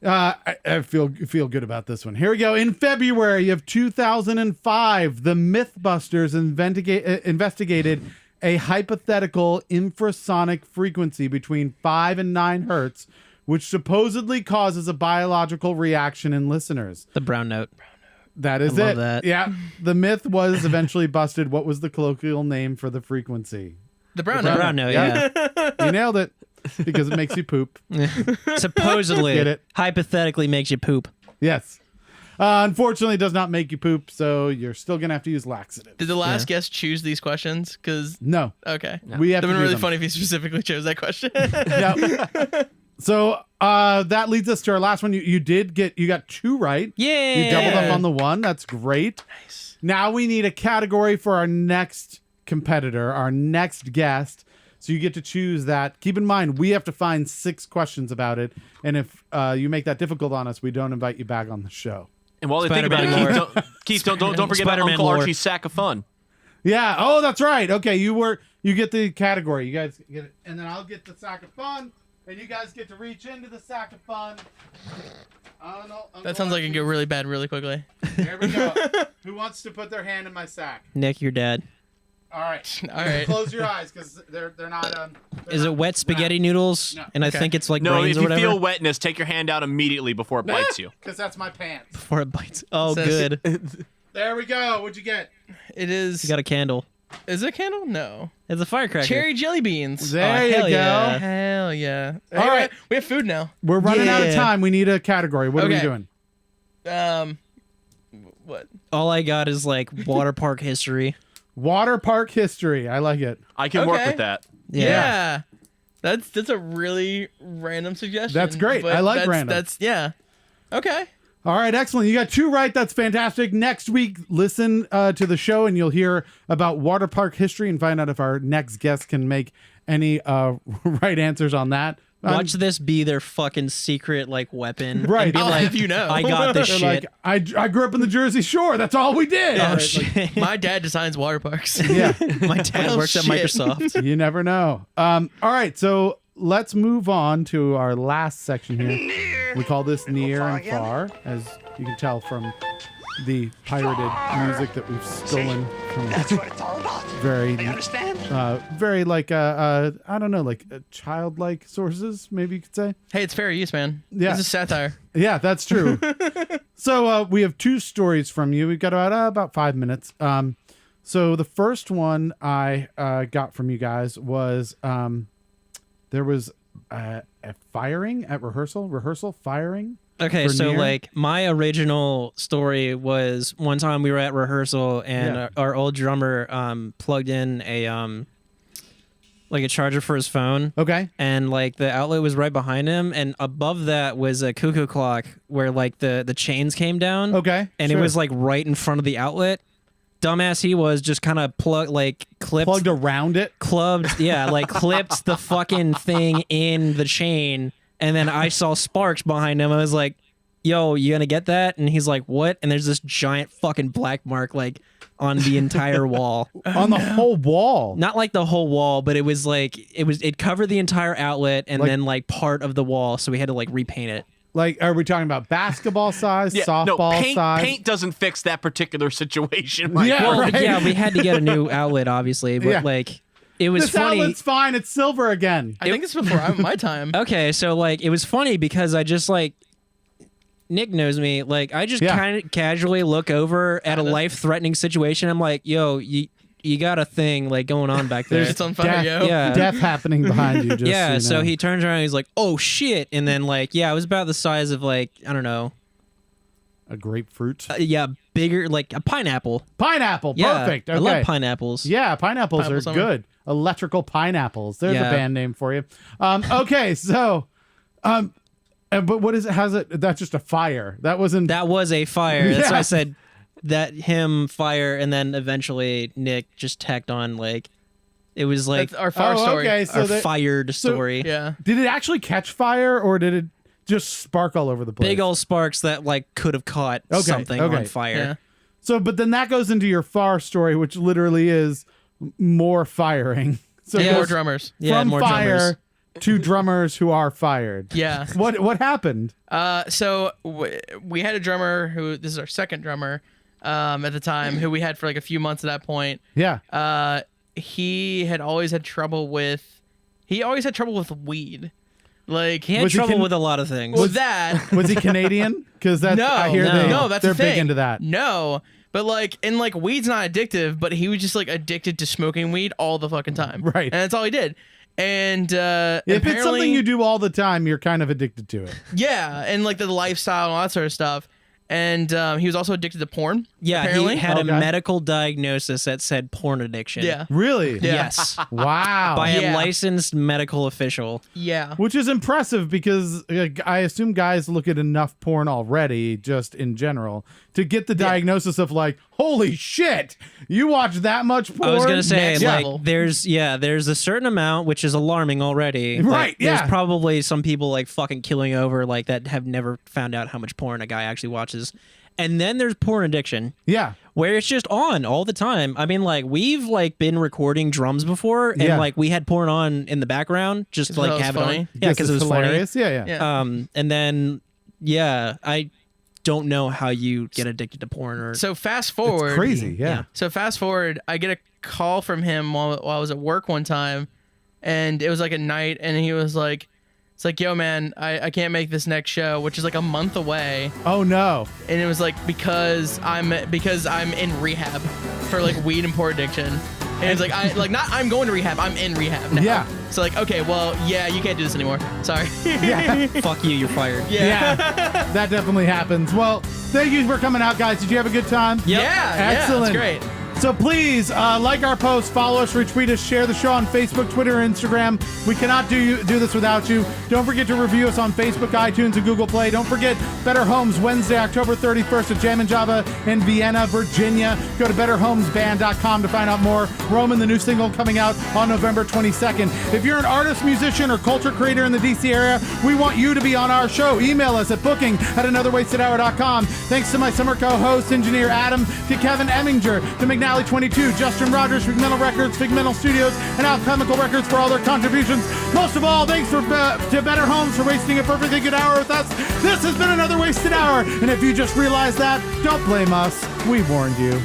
B: I feel good about this one. Here we go. In February of 2005, the Mythbusters investigated a hypothetical infrasonic frequency between 5 and 9 hertz, which supposedly causes a biological reaction in listeners.
F: The brown note.
B: That is
F: I love
B: it.
F: that.
B: Yeah. The myth was eventually busted. What was the colloquial name for the frequency?
E: The brown
F: The
E: note.
F: brown note, yeah.
B: You nailed it because it makes you poop.
F: Supposedly,
B: Get it?
F: hypothetically makes you poop.
B: Yes. Unfortunately, it does not make you poop, so you're still going to have to use laxative.
E: Did the last guest choose these questions? Because
B: No.
E: okay,
B: We have
E: That'd
B: to
E: been
B: do
E: really
B: them.
E: funny if he specifically chose that question.
B: Yep. So that leads us to our last one. You got 2 right.
F: Yeah.
B: You doubled up on the 1. That's great.
E: Nice.
B: Now we need a category for our next competitor, our next guest. So you get to choose that. Keep in mind, we have to find 6 questions about it. And if you make that difficult on us, we don't invite you back on the show.
G: And while they think about
F: Spider-Man
G: it, Keith, don't forget about
F: Spider-Man
G: Uncle
F: lore.
G: Archie's sack of fun.
B: Yeah. Oh, that's right. Okay. You get the category. You guys get it. And then I'll get the sack of fun. And you guys get to reach into the sack of fun.
E: That sounds like it can go really bad really quickly.
B: There we go. Who wants to put their hand in my sack?
F: Nick, your dad.
B: All right.
E: All right.
B: Close your eyes because they're not.
F: Is it wet spaghetti noodles?
B: No.
F: And I
E: Okay.
F: think it's like
G: No,
F: brains
G: if
F: or
G: you
F: whatever.
G: feel wetness, take your hand out immediately before it bites you.
B: Because that's my pants.
F: Before it bites. Oh,
E: Says-
F: good.
B: There we go. What'd you get?
E: It is.
F: You got a candle.
E: Is it a candle? No.
F: It's a firecracker.
E: Cherry jelly beans.
B: There you
F: hell
B: go.
F: yeah.
E: Hell yeah.
B: All right.
E: We have food now.
B: We're running out of
F: Yeah.
B: time. We need a category. What are we
E: Okay.
B: doing?
E: What?
F: All I got is like water park history.
B: Water park history. I like it.
G: I can work
E: Okay.
G: with that.
E: Yeah. That's a really random suggestion.
B: That's great.
E: but
B: I like
E: that's,
B: random.
E: That's yeah. Okay.
B: All right, excellent. You got 2 right. That's fantastic. Next week, listen to the show and you'll hear about water park history and find out if our next guest can make any right answers on that.
F: Watch this be their fucking secret like weapon.
B: Right.
F: And be
B: I'll
F: like,
E: have you know.
F: I got this
B: They're
F: shit.
B: like, I grew up in the Jersey Shore. That's all we did.
F: Oh
B: Like,
F: shit.
E: My dad designs water parks.
B: yeah.
F: My dad
E: Oh,
F: works at
E: shit.
F: Microsoft.
B: You never know. All right, so let's move on to our last section here. We call this Near and Far, as you can tell from the pirated music that we've stolen from
I: That's what it's all about.
B: very,
I: You understand?
B: very like I don't know, like childlike sources, maybe you could say.
E: Hey, it's fair use, man.
B: Yeah.
E: This is satire.
B: Yeah, that's true. So we have two stories from you. We've got about 5 minutes. So the first one I got from you guys was there was a firing at rehearsal firing.
F: Okay,
B: For
F: so
B: Nier?
F: like my original story was one time we were at rehearsal and
B: Yeah.
F: our old drummer plugged in a like a charger for his phone.
B: Okay.
F: And like the outlet was right behind him, and above that was a cuckoo clock where like the chains came down.
B: Okay.
F: And
B: sure.
F: it was like right in front of the outlet. Dumbass he was, just kind of clipped
B: plugged around it.
F: clubbed, yeah, like clipped the fucking thing in the chain, and then I saw sparks behind him. I was like, "Yo, you gonna get that?" And he's like, "What?" And there's this giant fucking black mark like on the entire wall.
B: On the whole wall.
F: Not like the whole wall, but it covered the entire outlet and
B: Like-
F: then like part of the wall, so we had to like repaint it.
B: Like, are we talking about basketball size,
G: Yeah,
B: softball
G: no, paint,
B: size?
G: paint doesn't fix that particular situation. Like,
B: Yeah,
F: Well,
B: right.
F: yeah, we had to get a new outlet, obviously, but
B: Yeah.
F: like it was
B: This
F: funny.
B: outlet's fine. It's silver again.
E: I think it's before my time.
F: Okay, so like it was funny because I just like Nick knows me. Like I just
B: Yeah.
F: kind of casually look over at a life-threatening situation. I'm like, "Yo, you got a thing like going on back there."
E: It's on fire,
B: Death,
E: yo.
F: Yeah.
B: death happening behind you. Just
F: Yeah,
B: you
F: so
B: know.
F: he turns around and he's like, "Oh shit." And then like, yeah, it was about the size of like, I don't know.
B: A grapefruit.
F: Yeah, bigger like a pineapple.
B: Pineapple.
F: Yeah.
B: Perfect. Okay.
F: I love pineapples.
B: Yeah, pineapples
E: Pineapple
B: are
E: summer.
B: good. Electrical pineapples. There's
F: Yeah.
B: a band name for you. Okay, so, but what is it? How's it? That's just a fire. That wasn't.
F: That was a fire. That's why I
B: Yeah.
F: said that him fire, and then eventually Nick just tacked on like it was like
E: That's our fire story.
B: Okay, so
F: our
B: that,
F: fired story.
E: Yeah.
B: did it actually catch fire, or did it just spark all over the place?
F: Big old sparks that like could have caught
B: Okay,
F: something
B: okay.
F: on fire.
E: Yeah.
B: So, but then that goes into your far story, which literally is more firing. So it
E: More
B: goes
E: drummers.
F: Yeah,
B: from
F: more
B: fire
F: drummers.
B: to drummers who are fired.
E: Yeah.
B: What happened?
E: So we had a drummer who, this is our second drummer at the time, who we had for like a few months at that point.
B: Yeah.
E: He had always had trouble with weed. Like,
F: He had
B: Was he
F: trouble
B: con-
F: with a lot of things.
E: well, that.
B: Was he Canadian? Because that's
E: No,
B: I hear
F: no.
B: they
E: that's
B: they're
E: the thing.
B: big into that.
E: No, but like, and like, weed's not addictive, but he was just like addicted to smoking weed all the fucking time.
B: Right.
E: And that's all he did. And
B: If it's something
E: apparently-
B: you do all the time, you're kind of addicted to it.
E: yeah, and like the lifestyle and all that sort of stuff. And he was also addicted to porn.
F: yeah,
E: apparently.
F: he had a
B: Okay.
F: medical diagnosis that said porn addiction.
E: Yeah.
B: Really?
E: Yeah.
F: Yes.
B: Wow.
F: By
E: Yeah.
F: a licensed medical official.
E: Yeah.
B: Which is impressive because I assume guys look at enough porn already, just in general, to get the diagnosis of like, holy shit, you watch that much porn?
F: I was gonna say
E: Next
F: like
E: level.
F: there's a certain amount which is alarming already. Like,
B: Right, yeah.
F: There's probably some people like fucking killing over like that have never found out how much porn a guy actually watches. And then there's porn addiction,
B: Yeah.
F: where it's just on all the time. I mean, like we've like been recording drums before, and
B: Yeah.
F: like we had porn on in the background, just to,
E: that
F: like
E: was
F: have it
E: funny?
F: on. Yeah, because it was
B: hilarious. Yeah, yeah.
E: Yeah.
F: And then yeah, I don't know how you get addicted to porn or
E: So fast forward.
B: It's crazy. Yeah.
F: Yeah.
E: So fast forward, I get a call from him while I was at work one time, and it was like at night, and he was like, "It's like, yo, man, I can't make this next show, which is like a month away."
B: Oh no.
E: And it was like because I'm in rehab for like weed and porn addiction. And it's like I'm going to rehab. I'm in rehab now.
B: Yeah.
E: So like, okay, well, yeah, you can't do this anymore. Sorry.
B: Yeah.
F: fuck you, you're fired.
B: Yeah. That definitely happens. Well, thank you for coming out, guys. Did you have a good time?
E: Yeah.
B: Excellent.
E: Yeah, that's great.
B: So please like our post, follow us, retweet us, share the show on Facebook, Twitter, and Instagram. We cannot do this without you. Don't forget to review us on Facebook, iTunes, and Google Play. Don't forget Better Homes, Wednesday, October 31st at Jam and Java in Vienna, Virginia. Go to betterhomesband.com to find out more. Roman, the new single coming out on November 22nd. If you're an artist, musician, or culture creator in the DC area, we want you to be on our show. Email us at booking@anotherwastedhour.com. Thanks to my summer co-host, engineer Adam, to Kevin Eminger, to McNally 22, Justin Rogers, Figmental Records, Figmental Studios, and Alchemical Records for all their contributions. Most of all, thanks to Better Homes for wasting a perfectly good hour with us. This has been another wasted hour, and if you just realized that, don't blame us. We warned you.